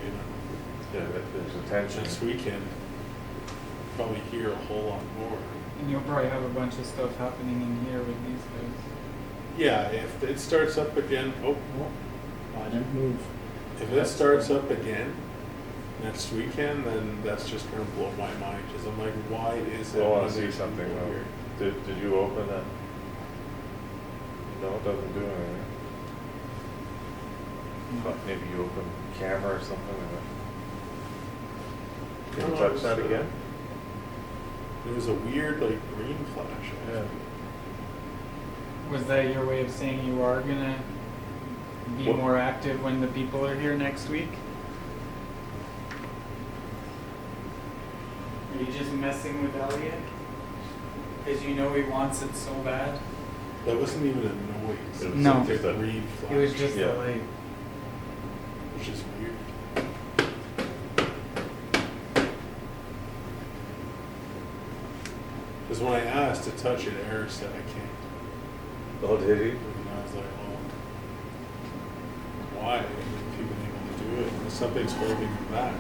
you know, yeah, there's attention. next weekend, probably hear a whole lot more. And you'll probably have a bunch of stuff happening in here with these guys. Yeah, if it starts up again, I didn't move. if it starts up again next weekend, then that's just gonna blow my mind. Cause I'm like, why is it? I want when to see there's something people though. here? Did you open that? No, it doesn't do anything. But maybe you open camera or something and then. Can you No, touch that it's, again? There was a weird like green flash. Yeah. Was that your way of saying you are gonna be What? more active when the people are here next week? Are you just messing with Elliot? Because you know he wants it so bad? That wasn't even a noise. It was No. Just a green flash. It was just Yeah. the light. Which is weird. Because when I asked to touch it, Eric said I can't. Oh, did he? And I was like, well, why? If you've been able to do it, and something's holding you back.